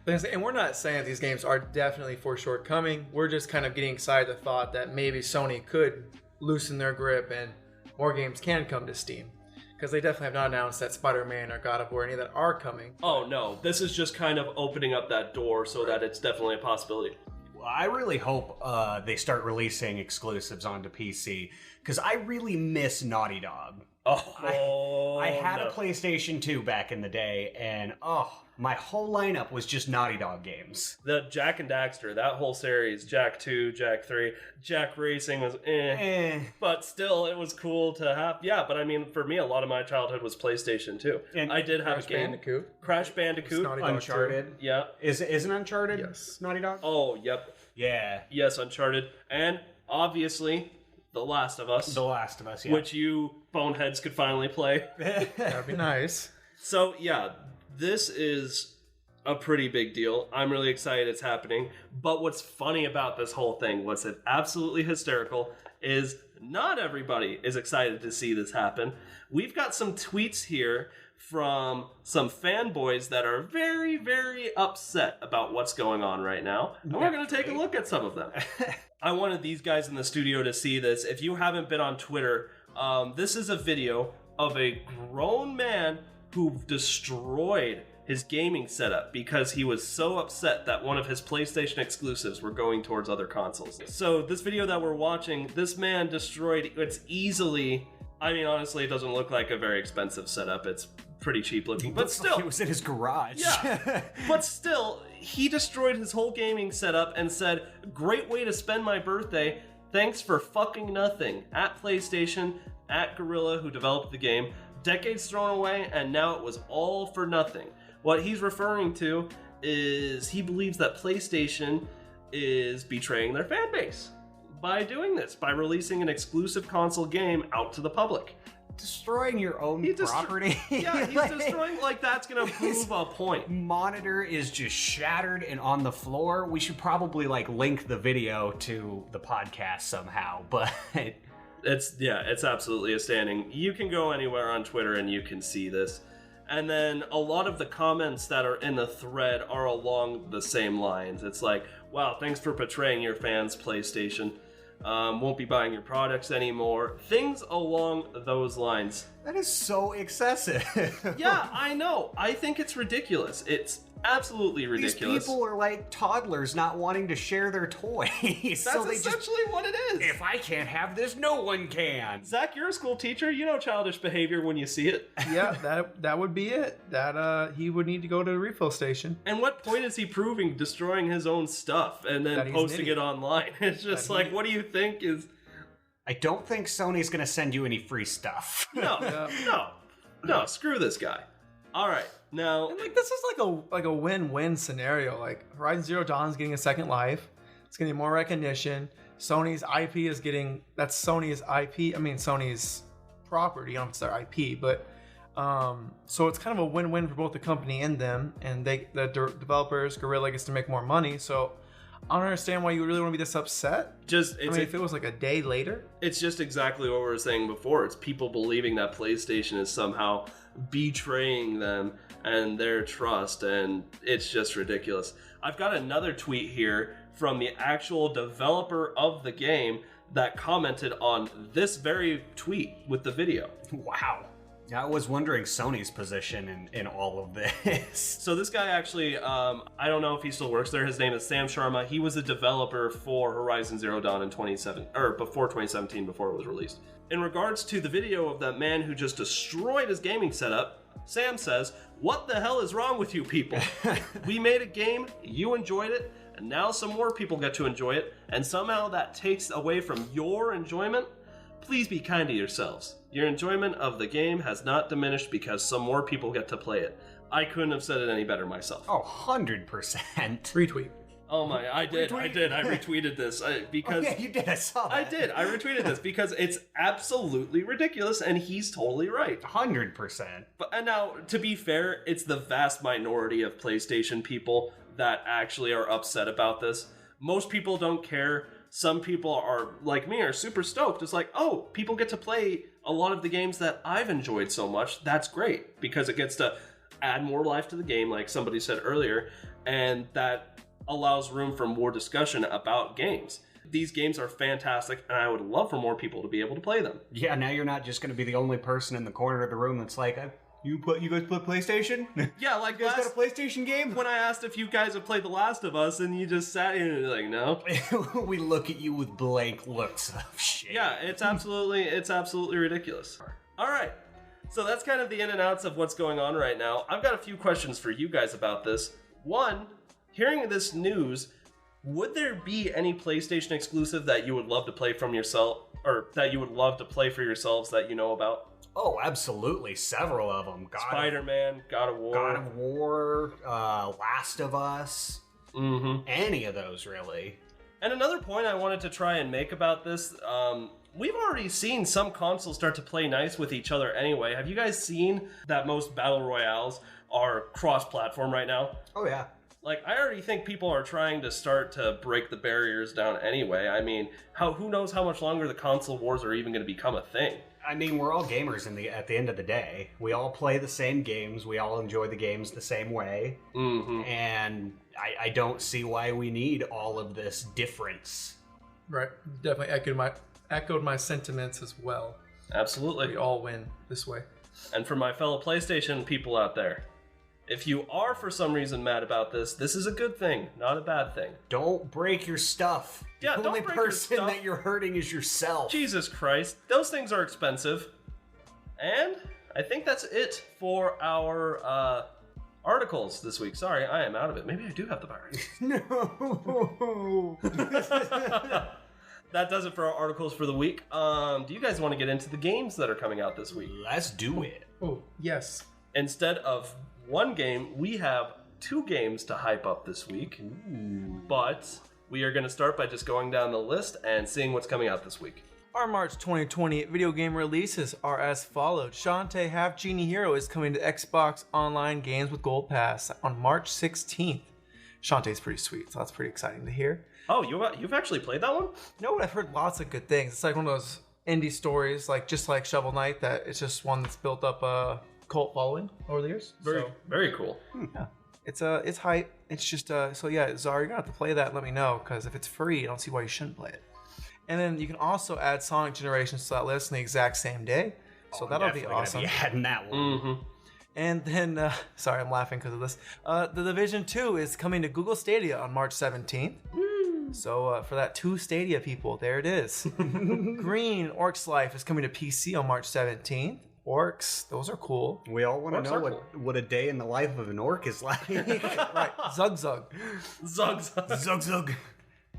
Speaker 1: And we're not saying these games are definitely for shortcoming. We're just kind of getting excited at the thought that maybe Sony could loosen their grip and more games can come to Steam. Because they definitely have not announced that Spider-Man or God of War, any that are coming.
Speaker 2: Oh no, this is just kind of opening up that door so that it's definitely a possibility.
Speaker 3: I really hope they
Speaker 2: exclusives
Speaker 3: exclusives onto PC, because I really miss Naughty Dog.
Speaker 2: Oh,
Speaker 3: I had a PlayStation 2 back in the day, and My whole lineup was just Naughty Dog games.
Speaker 2: The Jak and Daxter, that whole series, Jak 2, Jak 3, Jak Racing was but still it was cool to have. Yeah, but I mean, for me, a lot of my childhood was PlayStation too.
Speaker 3: And
Speaker 2: I did have
Speaker 1: Crash
Speaker 2: a game.
Speaker 1: Bandicoot.
Speaker 2: Crash Bandicoot.
Speaker 1: Naughty Dog
Speaker 3: Uncharted.
Speaker 2: Yeah.
Speaker 3: Isn't Uncharted
Speaker 1: Yes.
Speaker 3: Naughty Dog?
Speaker 2: Oh, yep.
Speaker 3: Yeah.
Speaker 2: Yes, Uncharted. And obviously, The Last of Us.
Speaker 3: The Last of Us, yeah.
Speaker 2: Which you boneheads could finally play.
Speaker 1: That'd be nice.
Speaker 2: So, yeah, this is a pretty big deal. I'm really excited it's happening. But what's funny about this whole thing, what's absolutely hysterical, is not everybody is excited to see this happen. We've got some tweets here from some fanboys that are very, very upset about what's going on right now. And we're going to take a look at some of them. I wanted these guys in the studio to see this. If you haven't been on Twitter, this is a video of a grown man who destroyed his gaming setup because he was so upset that one of his PlayStation exclusives were going towards other consoles. So this video that we're watching, this man destroyed, it's easily, I mean, honestly, it doesn't look like a very expensive setup. It's pretty cheap looking, but still.
Speaker 3: It was in his garage.
Speaker 2: Yeah, but still, he destroyed his whole gaming setup and said, great way to spend my birthday. Thanks for fucking nothing. At PlayStation, at Guerrilla, who developed the game. Decades thrown away, and now it was all for nothing. What he's referring to is he believes that PlayStation is betraying their fan base by doing this, by releasing an exclusive console game out to the public.
Speaker 3: Destroying your own property.
Speaker 2: Yeah, he's destroying, like, that's gonna prove a point.
Speaker 3: Monitor is just shattered and on the floor. We should probably, like, link the video to the podcast somehow, but...
Speaker 2: It's absolutely astounding. You can go anywhere on Twitter and you can see this. And then a lot of the comments that are in the thread are along the same lines. It's like, wow, thanks for betraying your fans, PlayStation. Won't be buying your products anymore. Things along those lines.
Speaker 3: That is so excessive.
Speaker 2: Yeah, I know. I think it's ridiculous. It's absolutely ridiculous.
Speaker 3: These people are like toddlers not wanting to share their toys.
Speaker 2: That's
Speaker 3: so they
Speaker 2: essentially what it is.
Speaker 3: If I can't have this, no one can.
Speaker 2: Zach, you're a school teacher. You know childish behavior when you see it.
Speaker 1: Yeah, that would be it. That he would need to go to the refill station.
Speaker 2: And what point is he proving destroying his own stuff and then posting it online? It's just like, what do you think is...
Speaker 3: I don't think Sony's going to send you any free stuff.
Speaker 2: No, screw this guy. All right, now...
Speaker 1: And, like, this is like a win-win scenario. Like, Horizon Zero Dawn's getting a second life. It's getting more recognition. Sony's IP is getting... That's Sony's IP. I mean, Sony's property. I don't know if it's their IP, but... so it's kind of a win-win for both the company and them. And the developers, Guerrilla, gets to make more money. So I don't understand why you really want to be this upset. If it was like a day later.
Speaker 2: It's just exactly what we were saying before. It's people believing that PlayStation is somehow betraying them and their trust, and it's just ridiculous. I've got another tweet here from the actual developer of the game that commented on this very tweet with the video.
Speaker 3: Wow. I was wondering Sony's position in all of this.
Speaker 2: So this guy actually, I don't know if he still works there. His name is Sam Sharma. He was a developer for Horizon Zero Dawn in before 2017, before it was released. In regards to the video of that man who just destroyed his gaming setup, Sam says, "What the hell is wrong with you people? We made a game, you enjoyed it, and now some more people get to enjoy it, and somehow that takes away from your enjoyment? Please be kind to yourselves. Your enjoyment of the game has not diminished because some more people get to play it." I couldn't have said it any better myself.
Speaker 3: Oh, 100%.
Speaker 1: Retweet.
Speaker 2: Oh my, I did. I retweeted this because...
Speaker 3: Oh, yeah, you did. I saw that.
Speaker 2: I did. I retweeted this because it's absolutely ridiculous and he's totally right.
Speaker 3: 100%.
Speaker 2: And now, to be fair, it's the vast minority of PlayStation people that actually are upset about this. Most people don't care. Some people are, like me, are super stoked. It's like, oh, people get to play a lot of the games that I've enjoyed so much. That's great because it gets to add more life to the game, like somebody said earlier, and that allows room for more discussion about games. These games are fantastic, and I would love for more people to be able to play them.
Speaker 3: Yeah, now you're not just going to be the only person in the corner of the room that's like, you guys play PlayStation?
Speaker 2: Yeah, like
Speaker 3: you guys got a PlayStation game?
Speaker 2: When I asked if you guys have played The Last of Us, and you just sat here and you're like, no.
Speaker 3: We look at you with blank looks of shit.
Speaker 2: Yeah, it's absolutely ridiculous. All right. So that's kind of the in and outs of what's going on right now. I've got a few questions for you guys about this. One, hearing this news, would there be any PlayStation exclusive that you would love to play from yourself, or that you would love to play for yourselves that you know about?
Speaker 3: Oh, absolutely. Several of them.
Speaker 2: Spider-Man, God of War,
Speaker 3: Last of Us.
Speaker 2: Mm-hmm.
Speaker 3: Any of those, really.
Speaker 2: And another point I wanted to try and make about this, we've already seen some consoles start to play nice with each other anyway. Have you guys seen that most battle royales are cross-platform right now?
Speaker 3: Oh, yeah.
Speaker 2: Like, I already think people are trying to start to break the barriers down anyway. I mean, who knows how much longer the console wars are even going to become a thing?
Speaker 3: I mean, we're all gamers at the end of the day. We all play the same games. We all enjoy the games the same way.
Speaker 2: Mm-hmm.
Speaker 3: And I don't see why we need all of this difference.
Speaker 1: Right. Definitely echoed my sentiments as well.
Speaker 2: Absolutely.
Speaker 1: We all win this way.
Speaker 2: And for my fellow PlayStation people out there, if you are for some reason mad about this, this is a good thing, not a bad thing.
Speaker 3: Don't break your stuff.
Speaker 2: Yeah,
Speaker 3: the
Speaker 2: don't
Speaker 3: only
Speaker 2: break your
Speaker 3: person
Speaker 2: stuff.
Speaker 3: that you're hurting is yourself.
Speaker 2: Jesus Christ, those things are expensive. And I think that's it for our articles this week. Sorry, I am out of it. Maybe I do have the virus.
Speaker 3: No.
Speaker 2: That does it for our articles for the week. Do you guys want to get into the games that are coming out this week?
Speaker 3: Let's do it.
Speaker 1: Oh, yes.
Speaker 2: Instead of one game, we have 2 games to hype up this week.
Speaker 3: Ooh.
Speaker 2: But we are going to start by just going down the list and seeing what's coming out this week.
Speaker 1: Our March 2020 video game releases are as followed. Shantae Half Genie Hero is coming to Xbox Online Games with Gold Pass on March 16th. Shantae's pretty sweet, so that's pretty exciting to hear.
Speaker 2: Oh, you've actually played that one?
Speaker 1: You know what? I've heard lots of good things. It's like one of those indie stories, just like Shovel Knight, that it's just one that's built up a cult following over the years.
Speaker 2: Very cool.
Speaker 1: Yeah, it's hype. It's just so yeah, Zara, you're gonna have to play that. And let me know, because if it's free, I don't see why you shouldn't play it. And then you can also add Sonic Generations to that list on the exact same day. So that'll be awesome.
Speaker 3: Yeah, adding that one.
Speaker 2: Mm-hmm.
Speaker 1: And then, sorry, I'm laughing because of this. The Division 2 is coming to Google Stadia on March 17th. So for that 2 Stadia people, there it is. Green Orcs Life is coming to PC on March 17th. Orcs, those are cool.
Speaker 3: We all want to
Speaker 2: Orcs
Speaker 3: know
Speaker 2: are
Speaker 3: what a day in the life of an orc is like.
Speaker 1: Right, Zug Zug.
Speaker 2: Zug.
Speaker 3: Zug zug.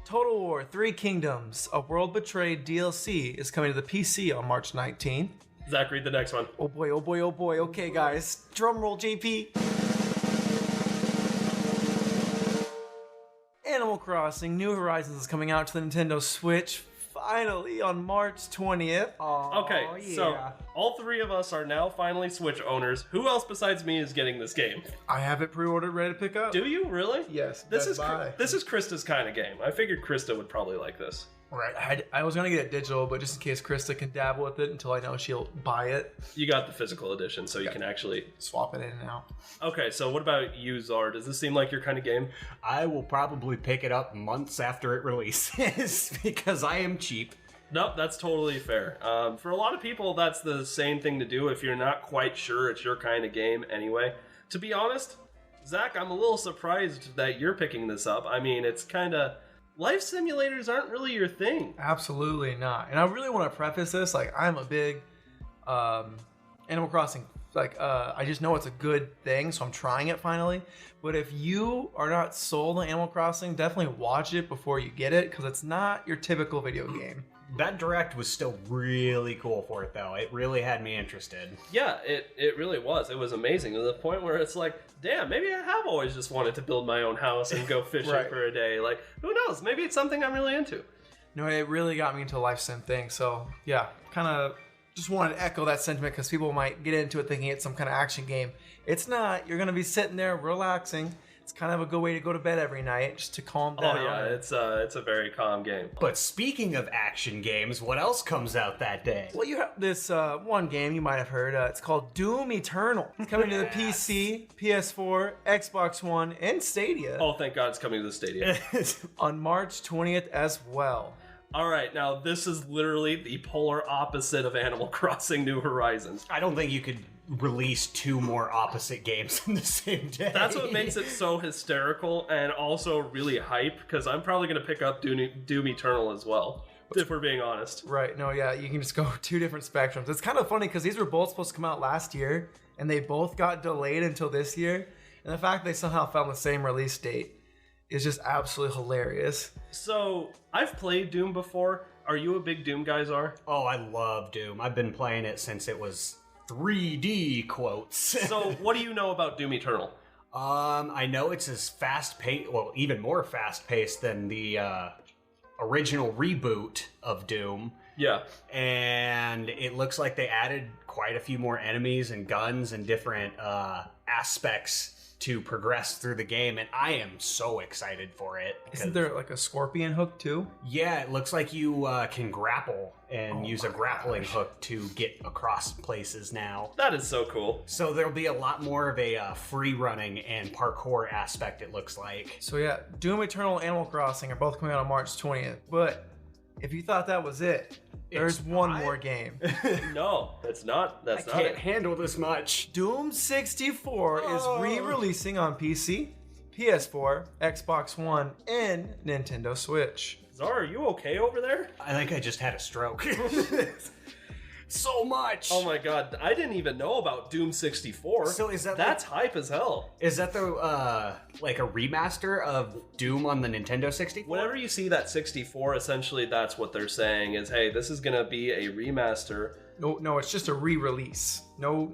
Speaker 1: Total War 3 Kingdoms, A World Betrayed DLC is coming to the PC on March 19th.
Speaker 2: Zach, read the next one.
Speaker 1: Oh boy, oh boy, oh boy. Okay, guys. Drum roll, JP. Animal Crossing New Horizons is coming out to the Nintendo Switch finally on March 20th.
Speaker 2: Okay,
Speaker 3: yeah.
Speaker 2: so all 3 of us are now finally Switch owners. Who else besides me is getting this game?
Speaker 1: I have it pre-ordered, ready to pick up.
Speaker 2: Do you really?
Speaker 1: Yes.
Speaker 2: This
Speaker 1: Best
Speaker 2: is
Speaker 1: Buy.
Speaker 2: this is Krista's kind of game. I figured Krista would probably like this.
Speaker 1: Right. I was going to get it digital, but just in case Krista can dabble with it until I know she'll buy it.
Speaker 2: You got the physical edition, so you can actually
Speaker 1: Swap it in and out.
Speaker 2: Okay, so what about you, Zar? Does this seem like your kind of game?
Speaker 3: I will probably pick it up months after it releases because I am cheap.
Speaker 2: Nope, that's totally fair. For a lot of people, that's the same thing to do if you're not quite sure it's your kind of game anyway. To be honest, Zach, I'm a little surprised that you're picking this up. I mean, it's kind of... Life simulators aren't really your thing.
Speaker 1: Absolutely not. And I really want to preface this, I'm a big Animal Crossing, I just know it's a good thing, so I'm trying it finally. But if you are not sold on Animal Crossing, definitely watch it before you get it, because it's not your typical video game.
Speaker 3: That direct was still really cool for it, though. It really had me interested.
Speaker 2: Yeah, it really was. It was amazing to the point where it's like, damn, maybe I have always just wanted to build my own house and go fishing
Speaker 1: Right.
Speaker 2: for a day. Like, who knows? Maybe it's something I'm really into.
Speaker 1: No, it really got me into a life sim thing. So yeah, kind of just wanted to echo that sentiment, because people might get into it thinking it's some kind of action game. It's not. You're going to be sitting there relaxing. It's kind of a good way to go to bed every night, just to calm down.
Speaker 2: Oh yeah, it's a very calm game.
Speaker 3: But speaking of action games, what else comes out that day?
Speaker 1: Well, you have this one game you might have heard. It's called Doom Eternal. It's coming to the PC, PS4, Xbox One, and Stadia
Speaker 2: Oh, thank God it's coming to the Stadia.
Speaker 1: on March 20th as well.
Speaker 2: All right, now this is literally the polar opposite of Animal Crossing New Horizons.
Speaker 3: I don't think you could release 2 more opposite games in the same day.
Speaker 2: That's what makes it so hysterical and also really hype, because I'm probably going to pick up Doom Eternal as well. if we're being honest.
Speaker 1: Right. No, yeah, you can just go 2 different spectrums. It's kind of funny because these were both supposed to come out last year, and they both got delayed until this year. And the fact they somehow found the same release date is just absolutely hilarious.
Speaker 2: So, I've played Doom before. Are you a big Doom guy, Czar?
Speaker 3: Oh, I love Doom. I've been playing it since it was 3D quotes.
Speaker 2: So, what do you know about Doom Eternal?
Speaker 3: I know it's as fast-paced, well, even more fast-paced than the original reboot of Doom.
Speaker 2: Yeah.
Speaker 3: And it looks like they added quite a few more enemies and guns and different aspects to progress through the game, and I am so excited for it.
Speaker 1: Isn't there like a scorpion hook too?
Speaker 3: Yeah, it looks like you can grapple and use a grappling hook to get across places now.
Speaker 2: That is so cool.
Speaker 3: So there'll be a lot more of a free running and parkour aspect, it looks like.
Speaker 1: So yeah, Doom Eternal and Animal Crossing are both coming out on March 20th. But if you thought that was it, there's one more game.
Speaker 2: No, that's not. That's
Speaker 3: I
Speaker 2: not
Speaker 3: can't
Speaker 2: it.
Speaker 3: handle this much.
Speaker 1: Doom 64 is re-releasing on PC, PS4, Xbox One, and Nintendo Switch.
Speaker 2: Czar, are you okay over there?
Speaker 3: I think I just had a stroke. So much.
Speaker 2: Oh my god, I didn't even know about Doom 64.
Speaker 3: So is that
Speaker 2: that's hype as hell.
Speaker 3: Is that the like a remaster of Doom on the Nintendo 64?
Speaker 2: Whenever you see that 64, essentially that's what they're saying is, hey, this is gonna be a remaster.
Speaker 1: No, it's just a re-release. No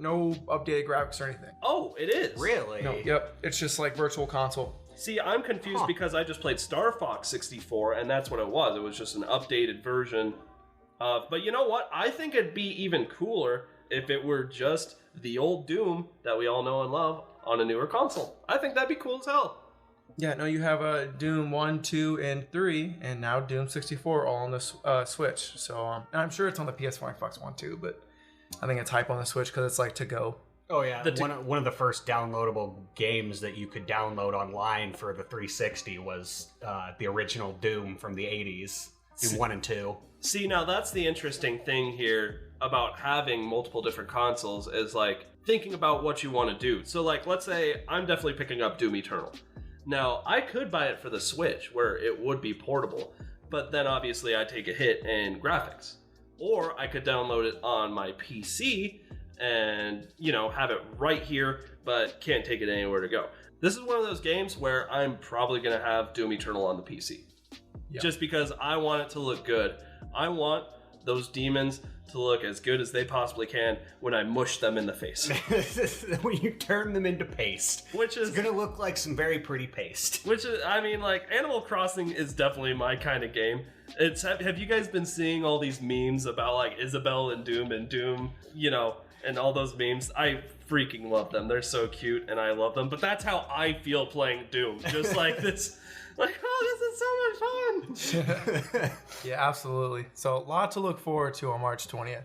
Speaker 1: updated graphics or anything.
Speaker 2: Oh, it is.
Speaker 3: Really?
Speaker 1: No, yep, it's just like Virtual Console.
Speaker 2: See, I'm confused because I just played Star Fox 64, and that's what it was. It was just an updated version. But you know what? I think it'd be even cooler if it were just the old Doom that we all know and love on a newer console. I think that'd be cool as hell.
Speaker 1: Yeah, no, you have Doom 1, 2, and 3, and now Doom 64 all on the Switch. So and I'm sure it's on the PS4 and Xbox One too, but I think it's hype on the Switch because it's like to go.
Speaker 3: Oh yeah, one of the first downloadable games that you could download online for the 360 was the original Doom from the 80s, Doom 1 and 2.
Speaker 2: See, now that's the interesting thing here about having multiple different consoles is like thinking about what you want to do. So like, let's say I'm definitely picking up Doom Eternal. Now, I could buy it for the Switch where it would be portable, but then obviously I take a hit in graphics. Or I could download it on my PC and, you know, have it right here, but can't take it anywhere to go. This is one of those games where I'm probably going to have Doom Eternal on the PC. Yep. Just because I want it to look good. I want those demons to look as good as they possibly can when I mush them in the face.
Speaker 3: When you turn them into paste.
Speaker 2: Which is
Speaker 3: it's gonna look like some very pretty paste.
Speaker 2: Which is, I mean, like, Animal Crossing is definitely my kind of game. Have you guys been seeing all these memes about, like, Isabelle and Doom, you know, and all those memes? I freaking love them. They're so cute, and I love them. But that's how I feel playing Doom. Just like this... Like, oh, this is so much fun!
Speaker 1: Yeah, absolutely. So, a lot to look forward to on March 20th.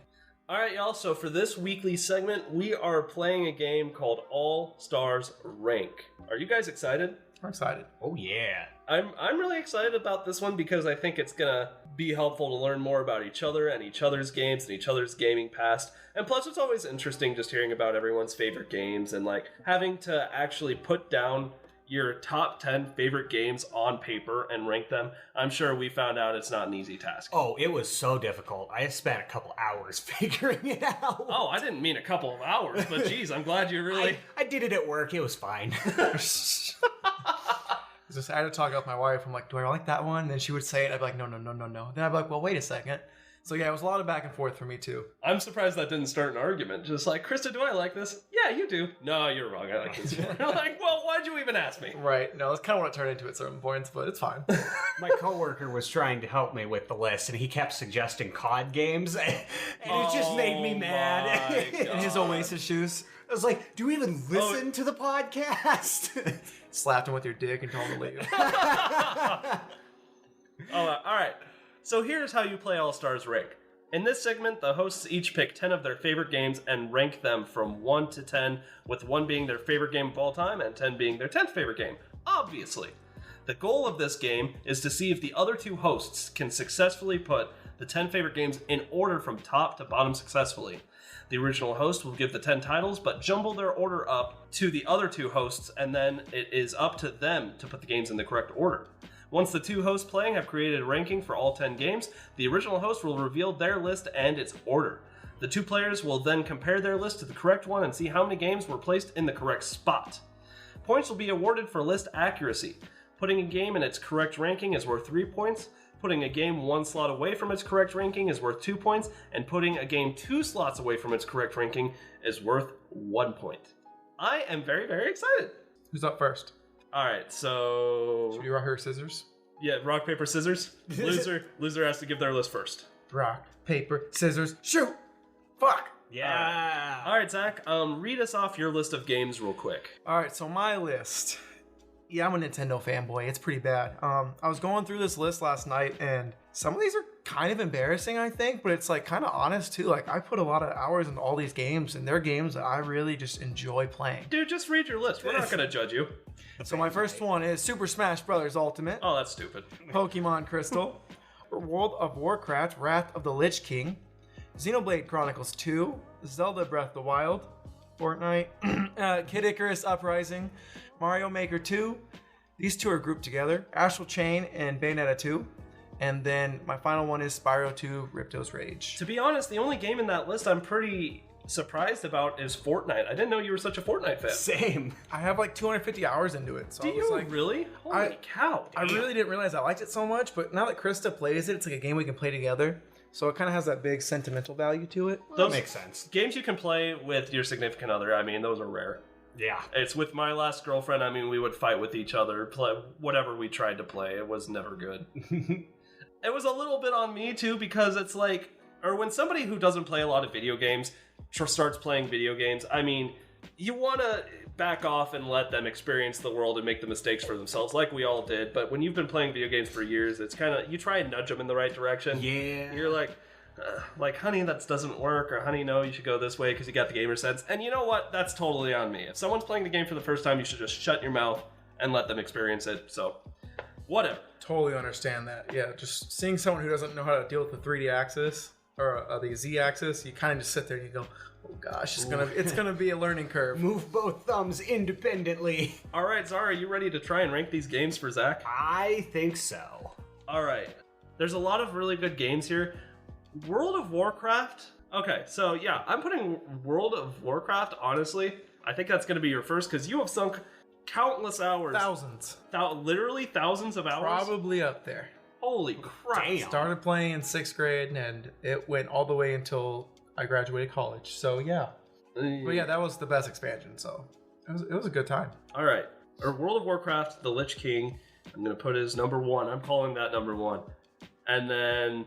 Speaker 2: Alright, y'all, so for this weekly segment, we are playing a game called All Stars Rank. Are you guys excited?
Speaker 1: I'm excited.
Speaker 3: Oh, yeah.
Speaker 2: I'm really excited about this one because I think it's gonna be helpful to learn more about each other and each other's games and each other's gaming past. And plus, it's always interesting just hearing about everyone's favorite games and, like, having to actually put down your top 10 favorite games on paper and rank them. I'm sure we found out it's not an easy task.
Speaker 3: Oh, it was so difficult. I spent a couple hours figuring it out.
Speaker 2: Oh, I didn't mean a couple of hours, but geez, I'm glad you really...
Speaker 3: I did it at work. It was fine.
Speaker 1: I had to talk with my wife. I'm like, do I like that one? And then she would say it. I'd be like, no. Then I'd be like, well, wait a second. So yeah, it was a lot of back and forth for me too.
Speaker 2: I'm surprised that didn't start an argument. Just like, Krista, do I like this? Yeah, you do. No, you're wrong. I like this more. I'm like, well, why'd you even ask me?
Speaker 1: Right. No, that's kind of what it turned into at certain points, but it's fine.
Speaker 3: My coworker was trying to help me with the list, and he kept suggesting COD games, and it just made me mad.
Speaker 1: In his Oasis shoes.
Speaker 3: I was like, do you even listen to the podcast?
Speaker 1: Slapped him with your dick and told him to leave.
Speaker 2: All right. So here's how you play All Stars Rank. In this segment, the hosts each pick 10 of their favorite games and rank them from 1 to 10, with 1 being their favorite game of all time and 10 being their 10th favorite game, obviously. The goal of this game is to see if the other 2 hosts can successfully put the 10 favorite games in order from top to bottom successfully. The original host will give the 10 titles, but jumble their order up to the other 2 hosts, and then it is up to them to put the games in the correct order. Once the two hosts playing have created a ranking for all 10 games, the original host will reveal their list and its order. The two players will then compare their list to the correct one and see how many games were placed in the correct spot. Points will be awarded for list accuracy. Putting a game in its correct ranking is worth 3 points. Putting a game 1 slot away from its correct ranking is worth 2 points. And putting a game 2 slots away from its correct ranking is worth 1 point. I am very, very excited.
Speaker 1: Who's up first?
Speaker 2: All right, so...
Speaker 1: Should we rock, paper, scissors?
Speaker 2: Yeah, rock, paper, scissors. Loser has to give their list first.
Speaker 1: Rock, paper, scissors, shoot! Fuck!
Speaker 3: Yeah.
Speaker 2: All right, Zach, read us off your list of games real quick.
Speaker 1: All right, so my list. Yeah, I'm a Nintendo fanboy. It's pretty bad. I was going through this list last night, and some of these are kind of embarrassing, I think, but it's like kind of honest too. Like I put a lot of hours into all these games, and they're games that I really just enjoy playing.
Speaker 2: Dude, just read your list. We're not going to judge you.
Speaker 1: So my first one is Super Smash Bros. Ultimate,
Speaker 2: Oh, that's stupid.
Speaker 1: Pokemon Crystal, World of Warcraft, Wrath of the Lich King, Xenoblade Chronicles 2, Zelda Breath of the Wild, Fortnite, Kid Icarus Uprising, Mario Maker 2. These two are grouped together. Astral Chain and Bayonetta 2. And then my final one is Spyro 2 Ripto's Rage.
Speaker 2: To be honest, the only game in that list I'm pretty surprised about is Fortnite. I didn't know you were such a Fortnite fan.
Speaker 3: Same.
Speaker 1: I have like 250 hours into it. So
Speaker 2: Do
Speaker 1: I was
Speaker 2: you
Speaker 1: like,
Speaker 2: really? Holy cow.
Speaker 1: I really didn't realize I liked it so much, but now that Krista plays it, it's like a game we can play together. So it kind of has that big sentimental value to it.
Speaker 2: Those
Speaker 3: Makes sense.
Speaker 2: games you can play with your significant other, I mean, those are rare.
Speaker 3: Yeah.
Speaker 2: It's with my last girlfriend, I mean, we would fight with each other, play whatever we tried to play. It was never good. It was a little bit on me, too, because it's like, or when somebody who doesn't play a lot of video games starts playing video games, I mean, you want to back off and let them experience the world and make the mistakes for themselves, like we all did. But when you've been playing video games for years, it's kind of, you try and nudge them in the right direction.
Speaker 3: Yeah.
Speaker 2: You're like, honey, that doesn't work, or honey, no, you should go this way because you got the gamer sense. And you know what? That's totally on me. If someone's playing the game for the first time, you should just shut your mouth and let them experience it. So, whatever.
Speaker 1: Totally understand that. Yeah, just seeing someone who doesn't know how to deal with the 3D axis or the Z axis, you kind of just sit there and you go, oh gosh, it's gonna be a learning curve.
Speaker 3: Move both thumbs independently.
Speaker 2: All right, Zara, you ready to try and rank these games for Zach?
Speaker 3: I think so.
Speaker 2: All right. There's a lot of really good games here. World of Warcraft. Okay, so yeah, I'm putting World of Warcraft, honestly. I think that's going to be your first because you have sunk countless hours.
Speaker 1: Thousands.
Speaker 2: Literally thousands of hours?
Speaker 1: Probably up there.
Speaker 2: Holy crap.
Speaker 3: Damn.
Speaker 1: Started playing in 6th grade and it went all the way until I graduated college. So yeah. But yeah, that was the best expansion, so it was a good time.
Speaker 2: All right. Or World of Warcraft, the Lich King, I'm going to put as number 1. I'm calling that number 1. And then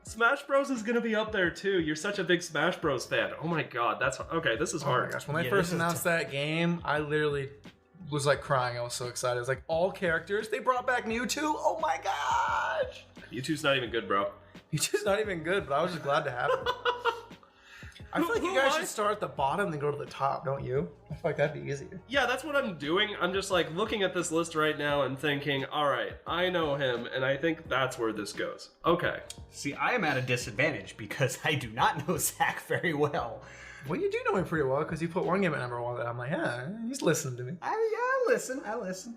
Speaker 2: Smash Bros is going to be up there too. You're such a big Smash Bros fan. Oh my god, that's okay. This is hard.
Speaker 1: Oh my gosh, when they first announced that game, I literally was like crying. I was so excited. It was like all characters. They brought back Mewtwo. Oh my gosh.
Speaker 2: YouTube's not even good, bro.
Speaker 1: Mewtwo's not even good, but I was just glad to have it. I feel like you guys should start at the bottom and then go to the top, don't you? I feel like that'd be easier.
Speaker 2: Yeah, that's what I'm doing. I'm just like looking at this list right now and thinking, all right, I know him, and I think that's where this goes. Okay.
Speaker 3: See, I am at a disadvantage because I do not know Zach very well.
Speaker 1: Well, you do know him pretty well because you put one game at number 1 that I'm like, yeah, he's listening to me.
Speaker 3: I listen.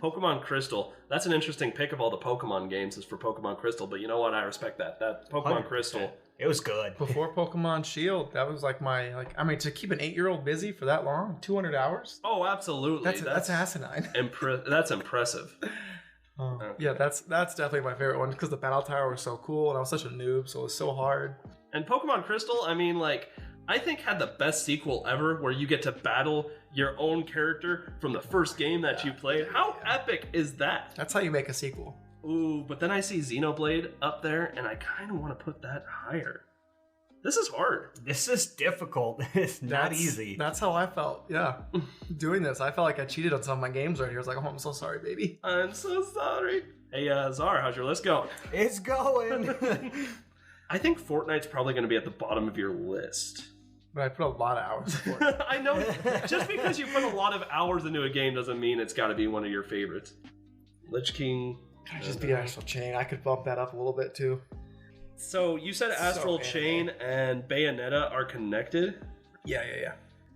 Speaker 2: Pokemon Crystal. That's an interesting pick of all the Pokemon games is for Pokemon Crystal, but you know what? I respect that. That Pokemon
Speaker 3: 100%.
Speaker 2: Crystal.
Speaker 3: It was good.
Speaker 1: Before Pokemon Shield, that was like to keep an 8-year-old busy for that long, 200 hours?
Speaker 2: Oh, absolutely.
Speaker 1: That's asinine.
Speaker 2: That's impressive.
Speaker 1: Yeah, that's definitely my favorite one because the Battle Tower was so cool and I was such a noob, so it was so hard.
Speaker 2: And Pokemon Crystal, I mean, like, I think had the best sequel ever where you get to battle your own character from the first game that you played. How epic is that?
Speaker 1: That's how you make a sequel.
Speaker 2: Ooh, but then I see Xenoblade up there, and I kind of want to put that higher. This is hard.
Speaker 3: This is difficult. It's not easy.
Speaker 1: That's how I felt, yeah. Doing this, I felt like I cheated on some of my games right here. I was like, oh, I'm so sorry, baby.
Speaker 2: I'm so sorry. Hey, Zara, how's your list going?
Speaker 3: It's going.
Speaker 2: I think Fortnite's probably going to be at the bottom of your list.
Speaker 1: But I put a lot of hours into it.
Speaker 2: I know. Just because you put a lot of hours into a game doesn't mean it's got to be one of your favorites. Lich King.
Speaker 1: Could just be Astral Chain. I could bump that up a little bit too.
Speaker 2: So you said Astral Chain and Bayonetta are connected?
Speaker 1: Yeah.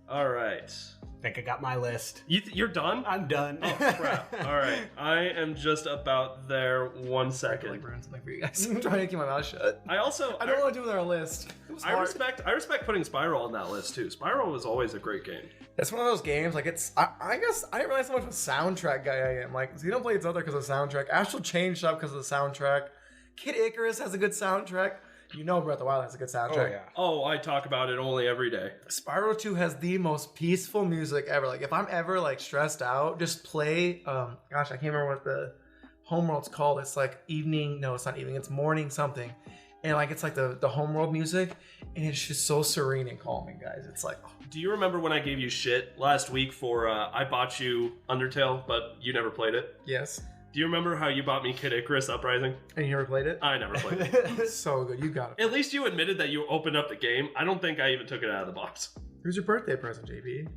Speaker 2: All right.
Speaker 3: Think I got my list.
Speaker 2: You're done?
Speaker 3: I'm done.
Speaker 2: Oh, crap. All right. I am just about there. 1
Speaker 1: I
Speaker 2: second.
Speaker 1: like ruin something for you guys. I'm trying to keep my mouth shut.
Speaker 2: I also...
Speaker 1: I don't want to do it on our list.
Speaker 2: I respect putting Spyro on that list, too. Spyro was always a great game.
Speaker 1: It's one of those games, like, I guess I didn't realize how much of a soundtrack guy I am. Like, Xenoblade Zelda because of the soundtrack. Astral Chain shot because of the soundtrack. Kid Icarus has a good soundtrack. You know Breath of the Wild has a good soundtrack.
Speaker 2: Oh, I talk about it only every day.
Speaker 1: Spyro 2 has the most peaceful music ever. Like, if I'm ever, like, stressed out, just play, gosh, I can't remember what the homeworld's called. It's like evening, no, it's not evening, it's morning something. And, like, it's like the homeworld music, and it's just so serene and calming, guys. It's like, oh.
Speaker 2: Do you remember when I gave you shit last week for, I bought you Undertale, but you never played it?
Speaker 1: Yes.
Speaker 2: Do you remember how you bought me Kid Icarus Uprising?
Speaker 1: And you never played it?
Speaker 2: I never played it.
Speaker 1: So good, you got it.
Speaker 2: At least you admitted that you opened up the game. I don't think I even took it out of the box.
Speaker 1: It was your birthday present, JP.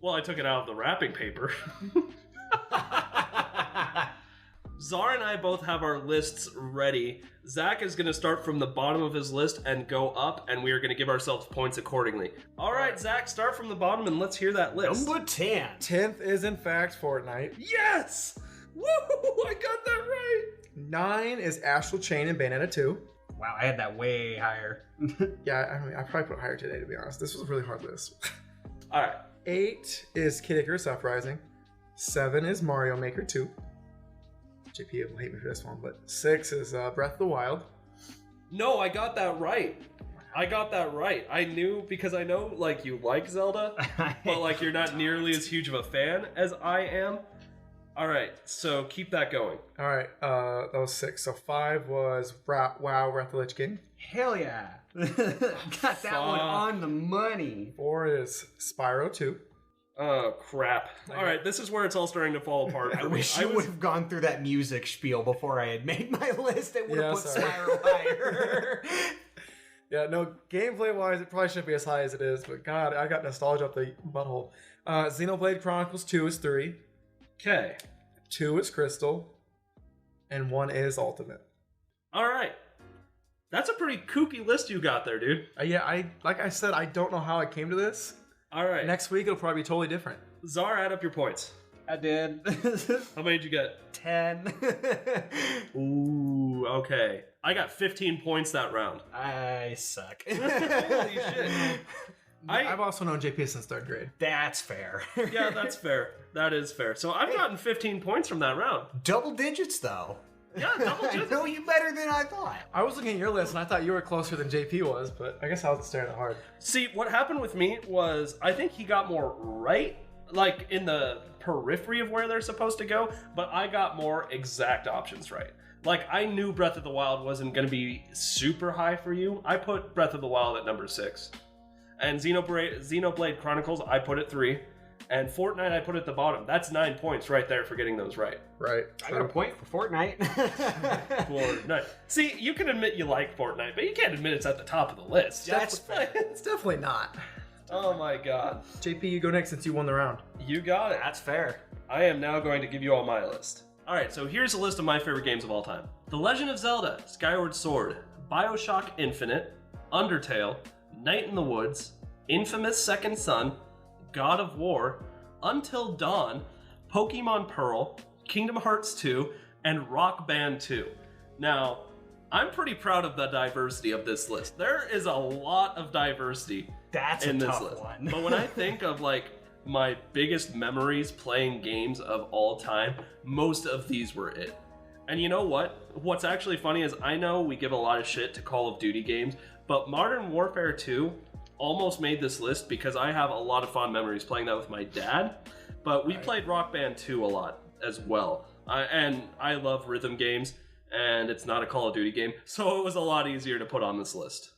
Speaker 2: Well, I took it out of the wrapping paper. Czar and I both have our lists ready. Zach is going to start from the bottom of his list and go up, and we are going to give ourselves points accordingly. All right, Zach, start from the bottom and let's hear that list.
Speaker 3: Number 10.
Speaker 1: 10th is, in fact, Fortnite.
Speaker 2: Yes! Woo! I got that right!
Speaker 1: 9 is Astral Chain and Bayonetta 2.
Speaker 3: Wow, I had that way higher.
Speaker 1: Yeah, I mean, I probably put it higher today, to be honest. This was a really hard list.
Speaker 2: All right.
Speaker 1: 8 is Kid Icarus Uprising. 7 is Mario Maker 2. JP will hate me for this one, but 6 is Breath of the Wild.
Speaker 2: No, I got that right. I knew, because I know, like, you like Zelda, but, like, you're not nearly as huge of a fan as I am. All right, so keep that going.
Speaker 1: All right, that was 6. So 5 was WoW Wrath of the Lich King.
Speaker 3: Hell yeah. Got that one on the money.
Speaker 1: 4 is Spyro 2.
Speaker 2: Oh, crap. All right, this is where it's all starting to fall apart.
Speaker 3: I wish I would have gone through that music spiel before I had made my list. It would have put
Speaker 1: sorry.
Speaker 3: Spyro higher.
Speaker 1: Yeah, no, gameplay-wise, it probably shouldn't be as high as it is, but God, I got nostalgia up the butthole. Xenoblade Chronicles 2 is 3.
Speaker 2: Okay.
Speaker 1: 2 is Crystal. And 1 is Ultimate.
Speaker 2: All right. That's a pretty kooky list you got there, dude.
Speaker 1: Yeah, like I said, I don't know how I came to this.
Speaker 2: All right.
Speaker 1: Next week, it'll probably be totally different.
Speaker 2: Czar, add up your points.
Speaker 3: I did.
Speaker 2: How many did you get?
Speaker 3: 10.
Speaker 2: Ooh, okay. I got 15 points that round.
Speaker 3: I suck.
Speaker 2: Holy shit.
Speaker 1: I've also known JP since 3rd grade.
Speaker 3: That's fair.
Speaker 2: Yeah, that's fair. That is fair. So I've gotten 15 points from that round.
Speaker 3: Double digits, though.
Speaker 2: Yeah, double
Speaker 3: I
Speaker 2: digits.
Speaker 3: know you better than I thought.
Speaker 1: I was looking at your list and I thought you were closer than JP was, but I guess I was staring at hard.
Speaker 2: See, what happened with me was I think he got more right, like in the periphery of where they're supposed to go, but I got more exact options right. Like, I knew Breath of the Wild wasn't going to be super high for you. I put Breath of the Wild at number 6. And Xenoblade Chronicles, I put at 3. And Fortnite, I put at the bottom. That's 9 points right there for getting those right.
Speaker 1: Right.
Speaker 3: I got a point for Fortnite.
Speaker 2: Fortnite. See, you can admit you like Fortnite, but you can't admit it's at the top of the list.
Speaker 3: That's fair.
Speaker 1: It's definitely not.
Speaker 2: Oh my god.
Speaker 1: JP, you go next since you won the round.
Speaker 2: You got it.
Speaker 3: That's fair.
Speaker 2: I am now going to give you all my list. Alright, so here's a list of my favorite games of all time. The Legend of Zelda, Skyward Sword, BioShock Infinite, Undertale, Night in the Woods, Infamous Second Son, God of War, Until Dawn, Pokemon Pearl, Kingdom Hearts 2, and Rock Band 2. Now, I'm pretty proud of the diversity of this list. There is a lot of diversity
Speaker 3: That's
Speaker 2: in
Speaker 3: a
Speaker 2: this
Speaker 3: tough
Speaker 2: list.
Speaker 3: one.
Speaker 2: But when I think of like my biggest memories playing games of all time, most of these were it. And you know what? What's actually funny is I know we give a lot of shit to Call of Duty games, but Modern Warfare 2 almost made this list because I have a lot of fond memories playing that with my dad. But we played Rock Band 2 a lot as well. And I love rhythm games, and it's not a Call of Duty game, so it was a lot easier to put on this list.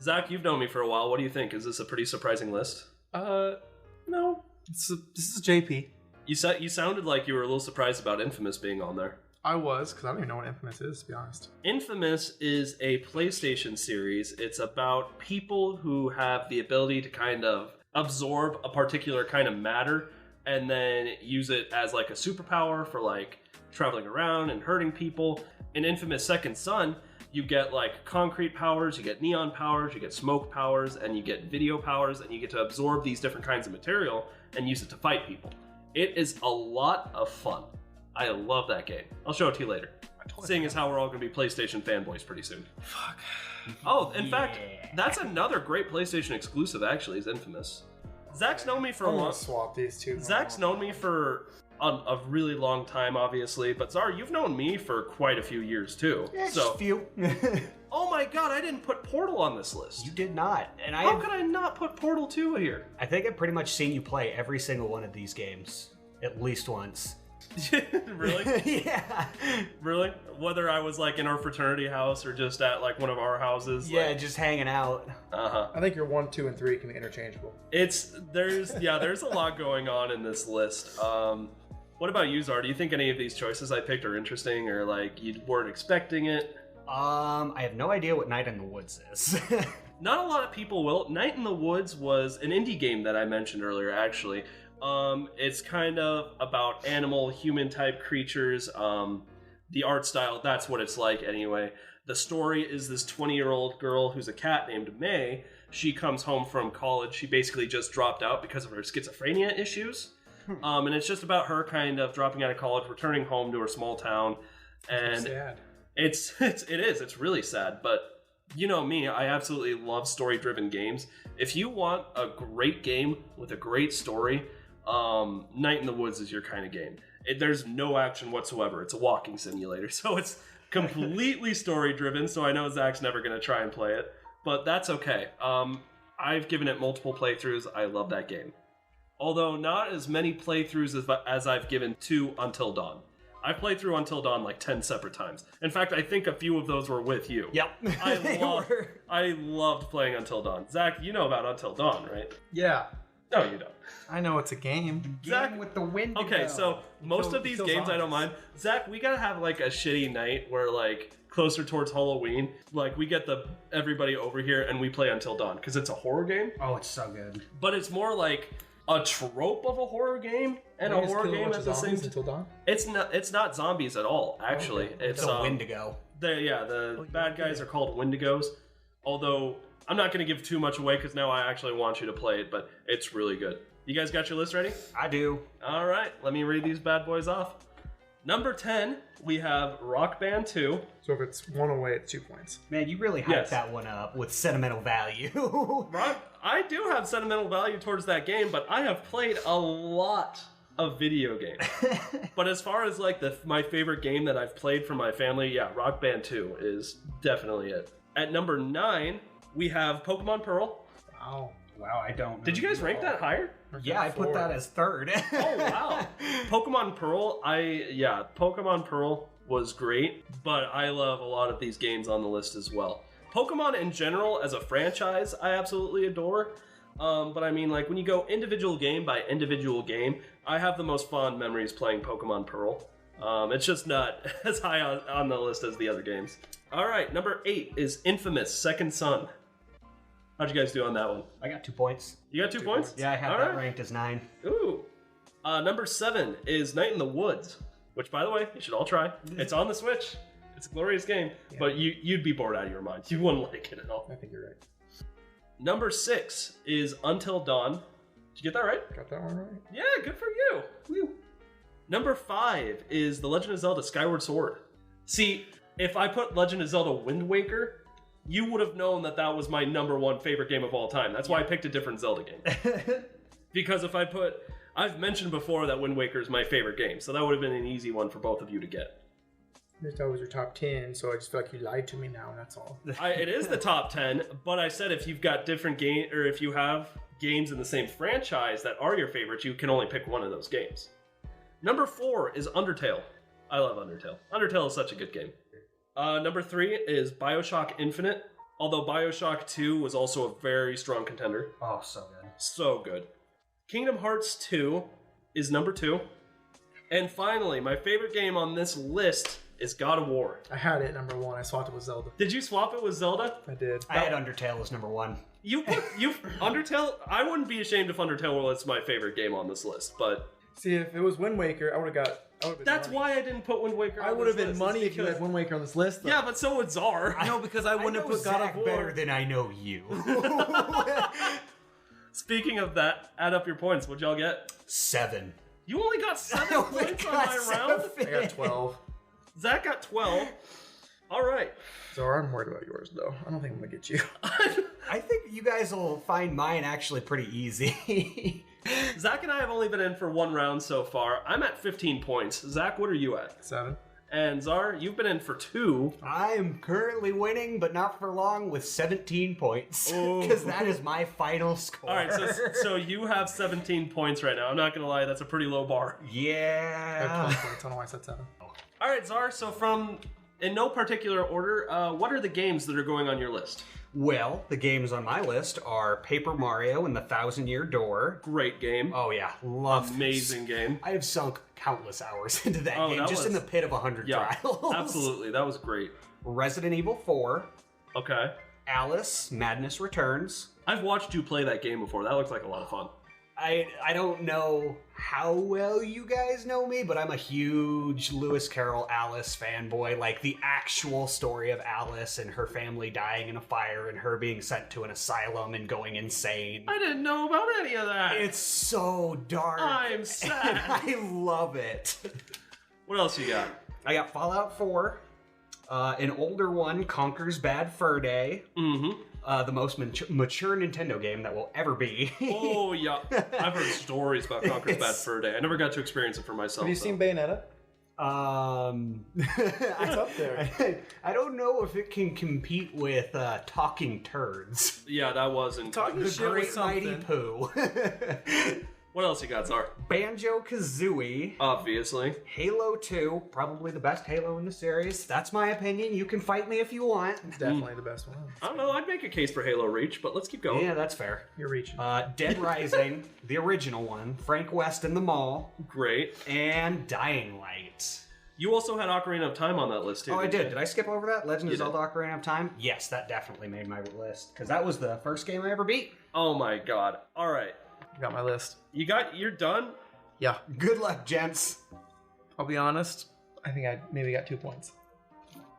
Speaker 2: Zach, you've known me for a while. What do you think? Is this a pretty surprising list?
Speaker 1: No. This is JP.
Speaker 2: You sounded like you were a little surprised about Infamous being on there.
Speaker 1: I was, because I don't even know what Infamous is, to be honest.
Speaker 2: Infamous is a PlayStation series. It's about people who have the ability to kind of absorb a particular kind of matter and then use it as like a superpower for like traveling around and hurting people. In Infamous Second Son, You get like concrete powers, you get neon powers, you get smoke powers, and you get video powers, and you get to absorb these different kinds of material and use it to fight people. It is a lot of fun. I love that game. I'll show it to you later. Seeing as how we're all going to be PlayStation fanboys pretty soon.
Speaker 1: Fuck.
Speaker 2: Oh, in fact, that's another great PlayStation exclusive, actually, is Infamous. Zach's known me for a
Speaker 1: I'm
Speaker 2: long...
Speaker 1: gonna swap these two.
Speaker 2: Zach's known me for a really long time, obviously, but Zara, you've known me for quite a few years, too.
Speaker 3: Yeah,
Speaker 2: so,
Speaker 3: just a few.
Speaker 2: oh my god, I didn't put Portal on this list.
Speaker 3: You did not. And
Speaker 2: How could I not put Portal 2 here?
Speaker 3: I think I've pretty much seen you play every single one of these games. At least once.
Speaker 2: Really?
Speaker 3: Yeah.
Speaker 2: Really? Whether I was like in our fraternity house or just at like one of our houses.
Speaker 3: Yeah,
Speaker 2: like,
Speaker 3: just hanging out.
Speaker 1: I think your 1, 2, and 3 can be interchangeable.
Speaker 2: There's a lot going on in this list. What about you, Zara? Do you think any of these choices I picked are interesting or like you weren't expecting it?
Speaker 3: I have no idea what Night in the Woods is.
Speaker 2: Not a lot of people will. Night in the Woods was an indie game that I mentioned earlier, actually. It's kind of about animal, human type creatures. The art style, that's what it's like anyway. The story is this 20-year-old girl who's a cat named May. She comes home from college. She basically just dropped out because of her schizophrenia issues. And it's just about her kind of dropping out of college, returning home to her small town. And
Speaker 1: sad.
Speaker 2: It is. It's really sad, but you know me, I absolutely love story-driven games. If you want a great game with a great story, Night in the Woods is your kind of game. There's no action whatsoever. It's a walking simulator, so it's completely story-driven, so I know Zach's never going to try and play it, but that's okay. I've given it multiple playthroughs. I love that game. Although not as many playthroughs as I've given to Until Dawn. I've played through Until Dawn like 10 separate times. In fact, I think a few of those were with you.
Speaker 3: Yep.
Speaker 2: I loved playing Until Dawn. Zach, you know about Until Dawn, right?
Speaker 1: Yeah.
Speaker 2: No, you don't.
Speaker 1: I know it's a game.
Speaker 2: Zach,
Speaker 3: with the wind.
Speaker 2: okay, so most of these games I don't mind. Zach, we gotta have like a shitty night where like closer towards Halloween, like we get everybody over here and we play Until Dawn because it's a horror game.
Speaker 3: Oh, it's so good.
Speaker 2: But it's more like a trope of a horror game and a horror game at the same time.
Speaker 1: Until Dawn?
Speaker 2: It's not zombies at all, actually.
Speaker 1: Okay.
Speaker 2: It's
Speaker 3: a Wendigo.
Speaker 2: The bad guys are called Wendigos. Although I'm not going to give too much away because now I actually want you to play it, but it's really good. You guys got your list ready?
Speaker 3: I do.
Speaker 2: All right, let me read these bad boys off. Number 10, we have Rock Band 2.
Speaker 1: So if it's 1 away, it's 2 points.
Speaker 3: Man, you really hyped that one up with sentimental value.
Speaker 2: I do have sentimental value towards that game, but I have played a lot of video games. But as far as like my favorite game that I've played for my family, yeah, Rock Band 2 is definitely it. At number 9, we have Pokemon Pearl.
Speaker 3: Wow, I don't know.
Speaker 2: Did you guys rank that higher?
Speaker 3: Yeah, I put that as third.
Speaker 2: Oh, wow. Pokemon Pearl, Pokemon Pearl was great, but I love a lot of these games on the list as well. Pokemon in general, as a franchise, I absolutely adore. But I mean, like, when you go individual game by individual game, I have the most fond memories playing Pokemon Pearl. It's just not as high on the list as the other games. All right, number 8 is Infamous Second Son. How'd you guys do on that one?
Speaker 3: I got 2 points.
Speaker 2: You got 2 points?
Speaker 3: Yeah, I have that ranked as 9.
Speaker 2: Ooh. Number 7 is Night in the Woods, which, by the way, you should all try. It's on the Switch. It's a glorious game, but you'd be bored out of your mind. You wouldn't like it at all.
Speaker 1: I think you're right.
Speaker 2: Number 6 is Until Dawn. Did you get that right?
Speaker 1: Got that one right?
Speaker 2: Yeah, good for you. Woo. Number 5 is The Legend of Zelda Skyward Sword. See, if I put Legend of Zelda Wind Waker, you would have known that was my number 1 favorite game of all time. That's why I picked a different Zelda game. Because if I've mentioned before that Wind Waker is my favorite game, so that would have been an easy one for both of you to get.
Speaker 1: I thought it was your top 10, so I just feel like you lied to me now, and that's all.
Speaker 2: It is the top 10, but I said if you've got different game, or if you have games in the same franchise that are your favorites, you can only pick one of those games. Number 4 is Undertale. I love Undertale. Undertale is such a good game. Number 3 is BioShock Infinite, although BioShock 2 was also a very strong contender.
Speaker 3: Oh, so good.
Speaker 2: So good. Kingdom Hearts 2 is number 2. And finally, my favorite game on this list is God of War.
Speaker 1: I had it number 1. I swapped it with Zelda.
Speaker 2: Did you swap it with Zelda?
Speaker 1: I did.
Speaker 3: I had Undertale as number 1.
Speaker 2: You Undertale, I wouldn't be ashamed if Undertale was my favorite game on this list, but
Speaker 1: See, if it was Wind Waker, I would have got.
Speaker 2: That's why I didn't put Wind Waker on
Speaker 1: I would have
Speaker 2: this
Speaker 1: been
Speaker 2: list,
Speaker 1: money
Speaker 2: is
Speaker 1: if you had
Speaker 2: because-
Speaker 1: Wind Waker on this list. Though.
Speaker 2: Yeah, but so would Czar.
Speaker 1: No, because I wouldn't have put God of War.
Speaker 3: better than I know you.
Speaker 2: Speaking of that, add up your points. What'd y'all get?
Speaker 3: 7.
Speaker 2: You only got 7 points on my round?
Speaker 1: I got 12.
Speaker 2: Zach got 12. All right.
Speaker 1: So I'm worried about yours, though. I don't think I'm going to get you.
Speaker 3: I think you guys will find mine actually pretty easy.
Speaker 2: Zach and I have only been in for 1 round so far. I'm at 15 points. Zach, what are you at?
Speaker 1: 7.
Speaker 2: And Czar, you've been in for 2.
Speaker 3: I am currently winning, but not for long, with 17 points. Because that is my final score.
Speaker 2: All right, so you have 17 points right now. I'm not going to lie, that's a pretty low bar.
Speaker 1: I have
Speaker 3: Yeah.
Speaker 1: 12 points. I don't know why I said 7.
Speaker 2: All right, Czar, so in no particular order, what are the games that are going on your list?
Speaker 3: Well, the games on my list are Paper Mario and the Thousand-Year Door.
Speaker 2: Great game.
Speaker 3: Oh yeah, love
Speaker 2: Amazing game.
Speaker 3: I have sunk countless hours into that
Speaker 2: Oh,
Speaker 3: game,
Speaker 2: that
Speaker 3: just in
Speaker 2: was-
Speaker 3: the pit of 100
Speaker 2: Yeah,
Speaker 3: trials.
Speaker 2: absolutely. That was great.
Speaker 3: Resident Evil 4,
Speaker 2: Okay.
Speaker 3: Alice, Madness Returns.
Speaker 2: I've watched you play that game before. That looks like a lot of fun.
Speaker 3: I don't know how well you guys know me, but I'm a huge Lewis Carroll Alice fanboy. Like the actual story of Alice and her family dying in a fire and her being sent to an asylum and going insane.
Speaker 2: I didn't know about any of that.
Speaker 3: It's so dark.
Speaker 2: I'm
Speaker 3: And
Speaker 2: sad.
Speaker 3: I love it.
Speaker 2: What else you got?
Speaker 3: I got Fallout 4. An older one, Conker's Bad Fur Day.
Speaker 2: Mm-hmm.
Speaker 3: The most mature Nintendo game that will ever be.
Speaker 2: Oh, yeah. I've heard stories about Conker's Bad Fur Day. I never got to experience it for myself.
Speaker 1: Have you seen Bayonetta?
Speaker 3: It's
Speaker 1: up there.
Speaker 3: I don't know if it can compete with Talking Turds.
Speaker 2: Yeah, that wasn't.
Speaker 1: Talking
Speaker 3: The
Speaker 1: shit was
Speaker 3: Great Mighty
Speaker 1: something.
Speaker 3: Pooh.
Speaker 2: What else you got, Czar?
Speaker 3: Banjo-Kazooie.
Speaker 2: Obviously.
Speaker 3: Halo 2, probably the best Halo in the series. That's my opinion. You can fight me if you want.
Speaker 1: Definitely the best one.
Speaker 2: I don't know. I'd make a case for Halo Reach, but let's keep going.
Speaker 3: Yeah, that's fair.
Speaker 1: You're reaching.
Speaker 3: Dead Rising, the original one, Frank West in the Mall,
Speaker 2: Great.
Speaker 3: and Dying Light.
Speaker 2: You also had Ocarina of Time on that list, too.
Speaker 3: Oh, I
Speaker 2: didn't
Speaker 3: did.
Speaker 2: you?
Speaker 3: Did I skip over that? Legend of
Speaker 2: You did.
Speaker 3: Zelda Ocarina of Time? Yes, that definitely made my list. Because that was the first game I ever beat.
Speaker 2: Oh, my God. All right.
Speaker 1: Got my list.
Speaker 2: You're done?
Speaker 1: Yeah.
Speaker 3: Good luck, gents.
Speaker 1: I'll be honest. I think I maybe got 2 points.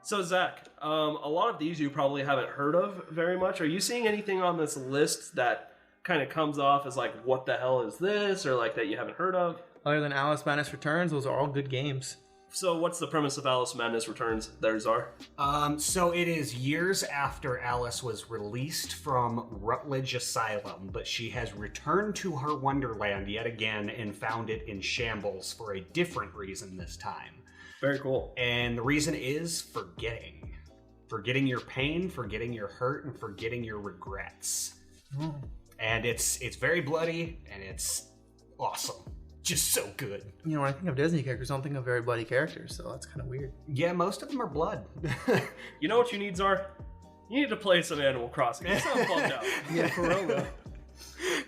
Speaker 2: So, Zach, a lot of these you probably haven't heard of very much. Are you seeing anything on this list that kind of comes off as like, what the hell is this? Or like that you haven't heard of?
Speaker 1: Other than Alice Madness Returns, those are all good games.
Speaker 2: So, what's the premise of Alice Madness Returns there, Czar?
Speaker 3: So it is years after Alice was released from Rutledge Asylum, but she has returned to her Wonderland yet again and found it in shambles for a different reason this time.
Speaker 2: Very cool.
Speaker 3: And the reason is forgetting. Forgetting your pain, forgetting your hurt, and forgetting your regrets.
Speaker 1: Oh.
Speaker 3: And it's very bloody, and it's awesome. Just so good.
Speaker 1: You know, when I think of Disney characters, I don't think of very bloody characters, so that's kind of weird.
Speaker 3: Yeah, most of them are blood.
Speaker 2: You know what you need, Czar? You need to play some Animal Crossing. You sound bummed out.
Speaker 1: Yeah, for real though.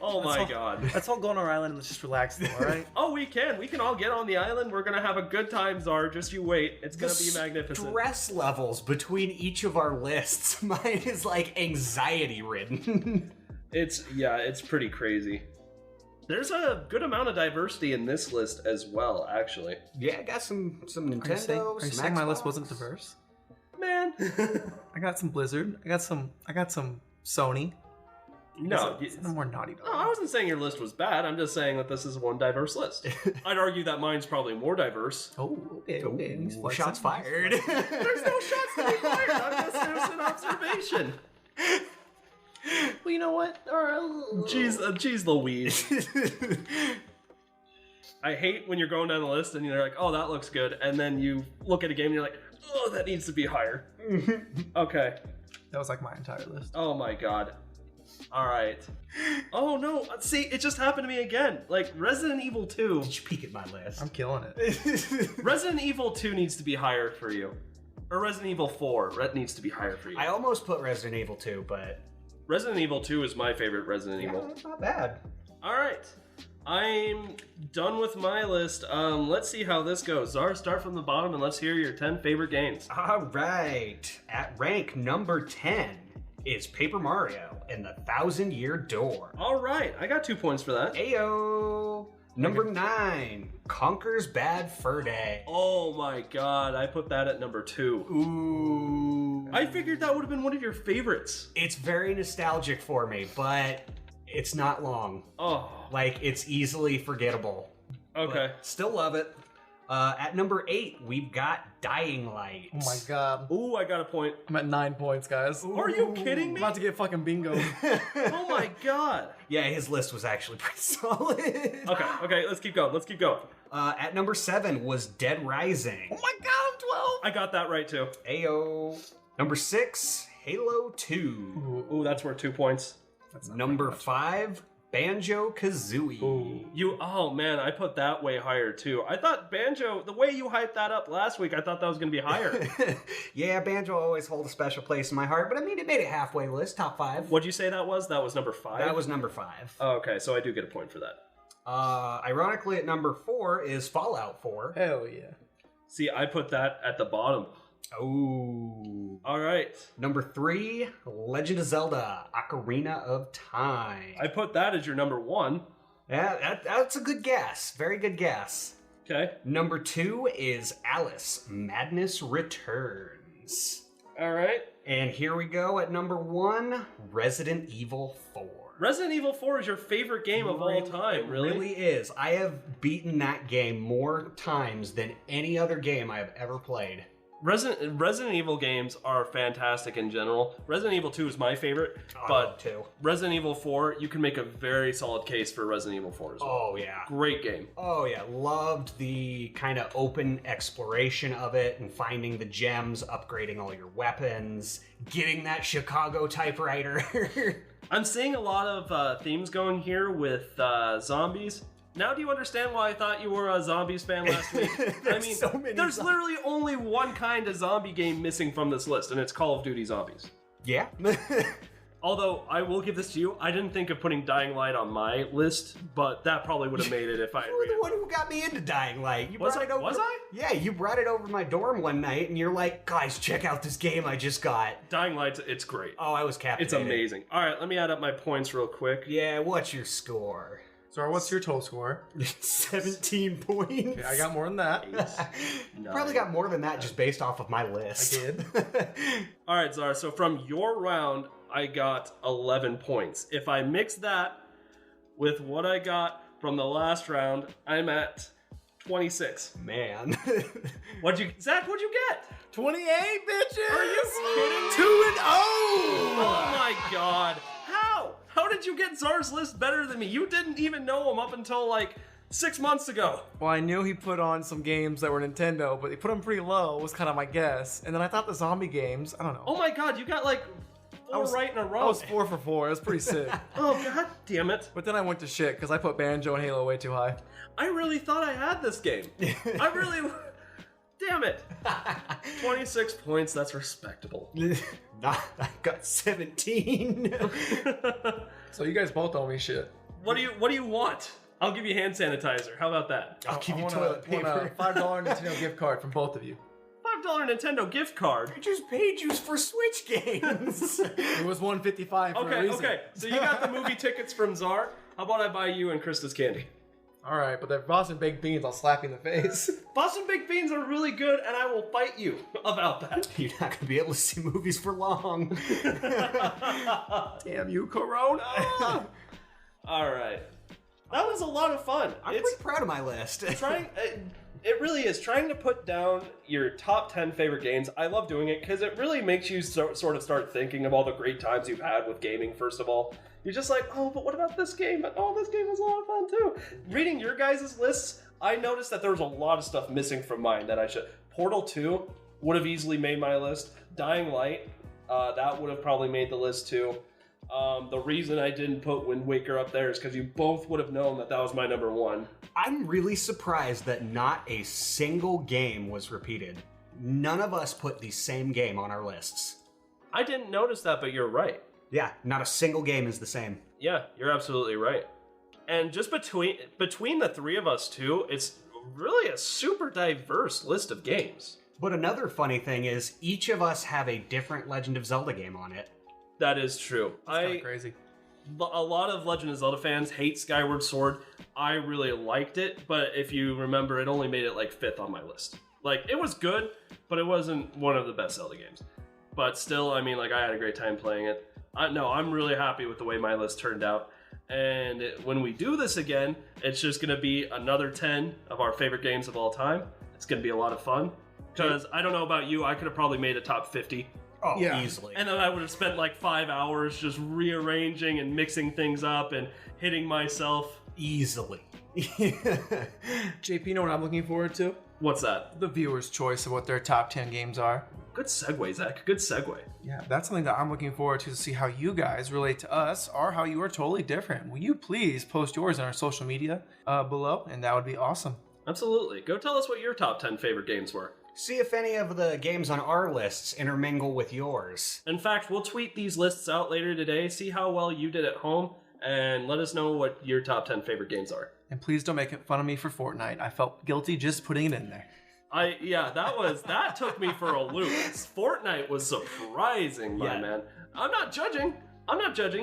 Speaker 2: Oh my God.
Speaker 1: Let's all go on our island and let's just relax though, alright?
Speaker 2: Oh, we can. We can all get on the island. We're going to have a good time, Czar. Just you wait. It's going to be magnificent.
Speaker 3: Stress levels between each of our lists. Mine is like anxiety ridden.
Speaker 2: It's pretty crazy. There's a good amount of diversity in this list as well, actually.
Speaker 3: Yeah, I got some
Speaker 1: Are you
Speaker 3: Nintendo.
Speaker 1: saying,
Speaker 3: some
Speaker 1: my
Speaker 3: Xbox.
Speaker 1: list wasn't diverse?
Speaker 2: Man.
Speaker 1: I got some Blizzard. I got some Sony.
Speaker 2: No,
Speaker 1: Some more Naughty Dog.
Speaker 2: no, I wasn't saying your list was bad. I'm just saying that this is one diverse list. I'd argue that mine's probably more diverse.
Speaker 1: Oh, okay. He's
Speaker 3: Ooh,
Speaker 1: flexing.
Speaker 3: shots fired.
Speaker 2: There's no shots to be fired. I'm just there's an observation.
Speaker 1: Well, you know what?
Speaker 2: Jeez Louise. I hate when you're going down the list and you're like, oh, that looks good. And then you look at a game and you're like, oh, that needs to be higher. Okay.
Speaker 1: That was like my entire list.
Speaker 2: Oh my God. All right. Oh no. See, it just happened to me again. Like Resident Evil 2.
Speaker 3: Did you peek at my list?
Speaker 1: I'm killing it.
Speaker 2: Resident Evil 2 needs to be higher for you. Or Resident Evil 4. Red needs to be higher for you.
Speaker 3: I almost put Resident Evil 2, but
Speaker 2: Resident Evil 2 is my favorite Resident
Speaker 3: yeah,
Speaker 2: Evil.
Speaker 3: it's not bad.
Speaker 2: All right. I'm done with my list. Let's see how this goes. Czar, start from the bottom and let's hear your 10 favorite games.
Speaker 3: All right. At rank number 10 is Paper Mario and the Thousand-Year Door.
Speaker 2: All right. I got 2 points for that.
Speaker 3: Ayo. Number 9, Conker's Bad Fur Day.
Speaker 2: Oh my god, I put that at number 2.
Speaker 3: Ooh.
Speaker 2: I figured that would have been one of your favorites.
Speaker 3: It's very nostalgic for me, but it's not long.
Speaker 2: Oh.
Speaker 3: Like, it's easily forgettable.
Speaker 2: Okay.
Speaker 3: But still love it. At number 8, we've got Dying Light.
Speaker 1: Oh my god.
Speaker 2: Ooh, I got a point.
Speaker 1: I'm at 9 points, guys.
Speaker 2: Are you kidding
Speaker 1: I'm
Speaker 2: me?
Speaker 1: about to get fucking bingo.
Speaker 2: Oh my god.
Speaker 3: Yeah, his list was actually pretty solid.
Speaker 2: Okay, let's keep going.
Speaker 3: At number 7 was Dead Rising.
Speaker 1: Oh my god, I'm 12.
Speaker 2: I got that right too.
Speaker 3: Ayo. Number 6, Halo 2.
Speaker 2: Ooh, that's worth 2 points.
Speaker 1: That's not
Speaker 3: Number
Speaker 1: very much.
Speaker 3: 5, Banjo-Kazooie.
Speaker 1: Ooh.
Speaker 2: Oh man, I put that way higher too. I thought Banjo, the way you hyped that up last week, I thought that was going to be higher.
Speaker 3: Yeah, Banjo always holds a special place in my heart, but I mean, it made it halfway list, top 5.
Speaker 2: What'd you say that was? That was number 5?
Speaker 3: That was number 5.
Speaker 2: Oh, okay, so I do get a point for that.
Speaker 3: Ironically, at number 4 is Fallout 4.
Speaker 1: Hell yeah.
Speaker 2: See, I put that at the bottom.
Speaker 3: Ooh.
Speaker 2: All right.
Speaker 3: Number 3, Legend of Zelda: Ocarina of Time.
Speaker 2: I put that as your number 1.
Speaker 3: Yeah, that's a good guess. Very good guess.
Speaker 2: Okay.
Speaker 3: Number 2 is Alice: Madness Returns.
Speaker 2: All right.
Speaker 3: And here we go at number 1, Resident Evil 4.
Speaker 2: Resident Evil 4 is your favorite game of all time, really?
Speaker 3: It really is. I have beaten that game more times than any other game I have ever played.
Speaker 2: Resident Evil games are fantastic in general. Resident Evil 2 is my favorite, but Resident Evil 4, you can make a very solid case for Resident Evil 4 as well.
Speaker 3: Oh, yeah.
Speaker 2: Great game.
Speaker 3: Oh, yeah. Loved the kind of open exploration of it and finding the gems, upgrading all your weapons, getting that Chicago typewriter.
Speaker 2: I'm seeing a lot of themes going here with zombies. Now do you understand why I thought you were a zombies fan last week? I mean,
Speaker 3: so many
Speaker 2: there's literally only one kind of zombie game missing from this list, and it's Call of Duty Zombies.
Speaker 3: Yeah.
Speaker 2: Although, I will give this to you, I didn't think of putting Dying Light on my list, but that probably would have made it if I had
Speaker 3: You were
Speaker 2: read
Speaker 3: the
Speaker 2: it.
Speaker 3: one who got me into Dying Light. You
Speaker 2: Was
Speaker 3: brought
Speaker 2: I?
Speaker 3: it over.
Speaker 2: Was I?
Speaker 3: Yeah, you brought it over to my dorm one night, and you're like, guys, check out this game I just got.
Speaker 2: Dying Light, it's great.
Speaker 3: Oh, I was captivated.
Speaker 2: It's amazing. All right, let me add up my points real quick.
Speaker 3: Yeah, what's your score?
Speaker 1: So what's your total score?
Speaker 3: 17 points.
Speaker 1: Okay, I got more than that.
Speaker 3: Probably got more than that just based off of my list.
Speaker 1: I did.
Speaker 2: All right, Zara, so from your round, I got 11 points. If I mix that with what I got from the last round, I'm at 26.
Speaker 3: Man.
Speaker 2: Zach, what'd you get?
Speaker 1: 28, bitches!
Speaker 2: Are you kidding me?
Speaker 1: 2-0!
Speaker 2: Oh my god. How? How did you get Czar's list better than me? You didn't even know him up until like 6 months ago.
Speaker 1: Well, I knew he put on some games that were Nintendo, but he put them pretty low, was kind of my guess. And then I thought the zombie games, I don't know.
Speaker 2: Oh my god, you got like four right in a row.
Speaker 1: I was 4 for 4. It was pretty sick.
Speaker 2: Oh god damn it.
Speaker 1: But then I went to shit because I put Banjo and Halo way too high.
Speaker 2: I really thought I had this game. I really... Damn it. 26 points, that's respectable.
Speaker 3: I got 17.
Speaker 1: So you guys both owe me shit.
Speaker 2: What do you want? I'll give you hand sanitizer. How about that?
Speaker 3: I'll give
Speaker 1: I
Speaker 3: you
Speaker 1: want
Speaker 3: toilet
Speaker 1: a
Speaker 3: paper.
Speaker 1: $5 Nintendo gift card from both of you.
Speaker 2: $5 Nintendo gift card.
Speaker 3: I just paid you for Switch games.
Speaker 1: It was $155 for a
Speaker 2: Okay,
Speaker 1: reason.
Speaker 2: okay. So you got the movie tickets from Czar. How about I buy you and Krista's candy?
Speaker 1: All right, but they're Boston baked beans. I'll slap you in the face.
Speaker 2: Boston baked beans are really good, and I will fight you about that.
Speaker 3: You're not going to be able to see movies for long.
Speaker 1: Damn you, Corona!
Speaker 2: All right. That was a lot of fun.
Speaker 3: I'm pretty proud of my list.
Speaker 2: It really is. Trying to put down your top 10 favorite games, I love doing it because it really makes you sort of start thinking of all the great times you've had with gaming, first of all. You're just like, oh, but what about this game? But, oh, this game was a lot of fun too. Reading your guys' lists, I noticed that there was a lot of stuff missing from mine that I should... Portal 2 would have easily made my list. Dying Light, that would have probably made the list too. The reason I didn't put Wind Waker up there is because you both would have known that was my number 1.
Speaker 3: I'm really surprised that not a single game was repeated. None of us put the same game on our lists.
Speaker 2: I didn't notice that, but you're right.
Speaker 3: Yeah, not a single game is the same.
Speaker 2: Yeah, you're absolutely right. And just between the three of us too, it's really a super diverse list of games.
Speaker 3: But another funny thing is each of us have a different Legend of Zelda game on it.
Speaker 2: That is true.
Speaker 1: That's kind of crazy.
Speaker 2: A lot of Legend of Zelda fans hate Skyward Sword. I really liked it, but if you remember, it only made it like 5th on my list. Like, it was good, but it wasn't one of the best Zelda games. But still, I mean, like, I had a great time playing it. I'm really happy with the way my list turned out. And when we do this again, it's just going to be another 10 of our favorite games of all time. It's going to be a lot of fun. Because I don't know about you, I could have probably made a top 50.
Speaker 3: Oh,
Speaker 1: Yeah.
Speaker 3: easily.
Speaker 2: And then I would have spent like 5 hours just rearranging and mixing things up and hitting myself.
Speaker 3: Easily.
Speaker 1: JP, you know what I'm looking forward to?
Speaker 2: What's that?
Speaker 1: The viewer's choice of what their top 10 games are.
Speaker 2: Good segue, Zach. Good segue.
Speaker 1: Yeah, that's something that I'm looking forward to see how you guys relate to us or how you are totally different. Will you please post yours on our social media below? And that would be awesome.
Speaker 2: Absolutely. Go tell us what your top 10 favorite games were.
Speaker 3: See if any of the games on our lists intermingle with yours.
Speaker 2: In fact, we'll tweet these lists out later today, see how well you did at home, and let us know what your top 10 favorite games are.
Speaker 1: And please don't make fun of me for Fortnite. I felt guilty just putting it in there.
Speaker 2: That took me for a loop. Fortnite was surprising, my man. I'm not judging.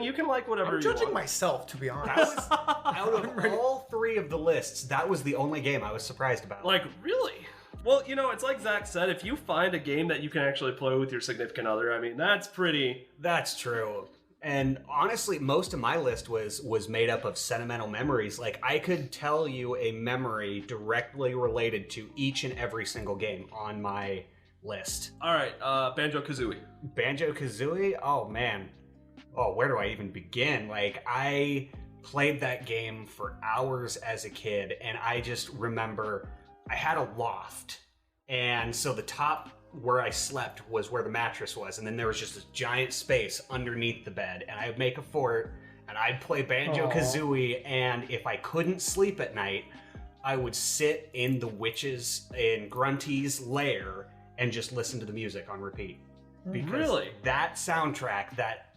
Speaker 2: You can like whatever
Speaker 1: I'm
Speaker 2: you
Speaker 1: judging
Speaker 2: want.
Speaker 1: myself, to be honest.
Speaker 3: Out of all 3 of the lists, that was the only game I was surprised about.
Speaker 2: Like, really? Well, you know, it's like Zach said, if you find a game that you can actually play with your significant other, I mean, that's pretty...
Speaker 3: That's true. And honestly, most of my list was made up of sentimental memories. Like, I could tell you a memory directly related to each and every single game on my list.
Speaker 2: All right, Banjo-Kazooie.
Speaker 3: Banjo-Kazooie? Oh, man. Oh, where do I even begin? Like, I played that game for hours as a kid, and I just remember I had a loft. And so the top where I slept was where the mattress was, and then there was just a giant space underneath the bed, and I would make a fort, and I'd play Banjo-Kazooie, and if I couldn't sleep at night, I would sit in the witches in Grunty's lair and just listen to the music on repeat. Because
Speaker 2: Really?
Speaker 3: that soundtrack, that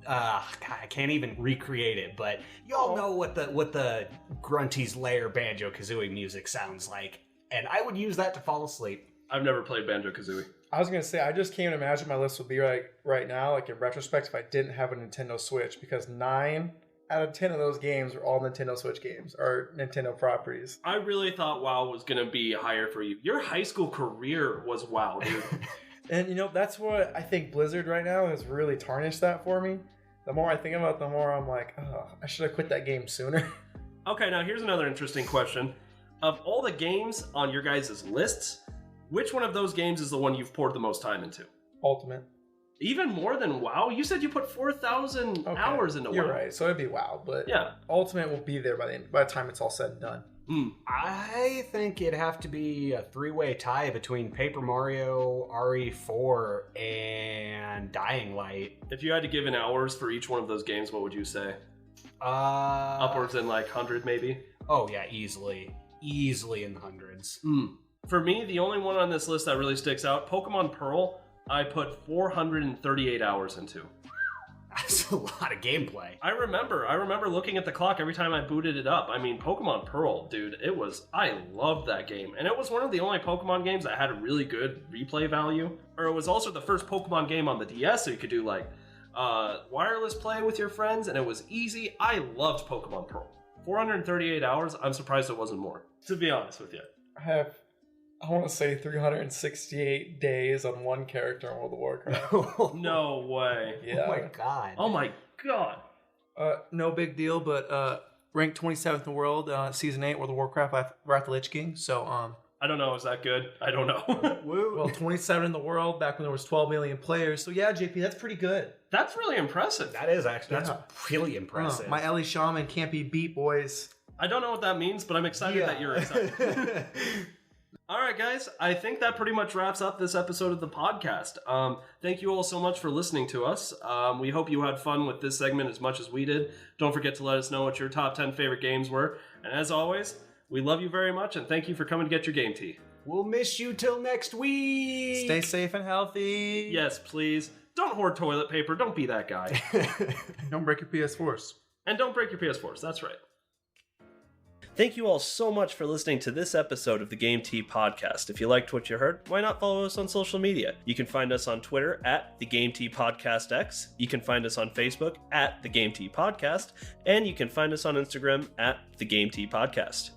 Speaker 3: God, I can't even recreate it, but y'all know what the Grunty's lair Banjo-Kazooie music sounds like, and I would use that to fall asleep.
Speaker 2: I've never played Banjo-Kazooie.
Speaker 1: I was going to say, I just can't imagine my list would be right now, like in retrospect, if I didn't have a Nintendo Switch, because 9 out of 10 of those games are all Nintendo Switch games, or Nintendo properties.
Speaker 2: I really thought WoW was going to be higher for you. Your high school career was WoW, dude.
Speaker 1: And, you know, that's what I think Blizzard right now has really tarnished that for me. The more I think about it, the more I'm like, oh, I should have quit that game sooner.
Speaker 2: Okay, now here's another interesting question. Of all the games on your guys' lists, which one of those games is the one you've poured the most time into?
Speaker 1: Ultimate.
Speaker 2: Even more than WoW? You said you put 4,000 hours into WoW.
Speaker 1: You're right, so it'd be WoW, but
Speaker 2: yeah,
Speaker 1: Ultimate will be there by the time it's all said and done.
Speaker 3: I think it'd have to be a 3-way tie between Paper Mario, RE4, and Dying Light.
Speaker 2: If you had to give in hours for each one of those games, what would you say? Upwards in like 100 maybe?
Speaker 3: Oh yeah, easily in the hundreds.
Speaker 2: For me, the only one on this list that really sticks out, Pokemon Pearl, I put 438 hours into.
Speaker 3: That's a lot of gameplay.
Speaker 2: I remember looking at the clock every time I booted it up. I mean, Pokemon Pearl, dude, I loved that game. And it was one of the only Pokemon games that had a really good replay value. Or it was also the first Pokemon game on the DS, so you could do like wireless play with your friends, and it was easy. I loved Pokemon Pearl. 438 hours, I'm surprised it wasn't more, to be honest with you.
Speaker 1: I want to say 368 days on one character in World of Warcraft.
Speaker 2: No way.
Speaker 1: Yeah.
Speaker 3: Oh my god.
Speaker 2: Oh my god.
Speaker 1: No big deal, but ranked 27th in the world, Season 8, World of Warcraft, Wrath of the Lich King. So,
Speaker 2: I don't know, is that good? I don't know.
Speaker 1: well, 27 in the world back when there was 12 million players. So yeah, JP, that's pretty good.
Speaker 2: That's really impressive.
Speaker 3: That is actually, that's really impressive.
Speaker 1: My Ellie Shaman can't be beat, boys.
Speaker 2: I don't know what that means, but I'm excited that you're excited. All right, guys, I think that pretty much wraps up this episode of the podcast. Thank you all so much for listening to us. We hope you had fun with this segment as much as we did. Don't forget to let us know what your top 10 favorite games were. And as always, we love you very much, and thank you for coming to get your game tea.
Speaker 3: We'll miss you till next week.
Speaker 1: Stay safe and healthy.
Speaker 2: Yes, please. Don't hoard toilet paper. Don't be that guy.
Speaker 1: Don't break your PS4s.
Speaker 2: And don't break your PS4s. That's right. Thank you all so much for listening to this episode of the Game Tea Podcast. If you liked what you heard, why not follow us on social media? You can find us on Twitter at the Game Tea Podcast X. You can find us on Facebook at the Game Tea Podcast, and you can find us on Instagram at the Game Tea Podcast.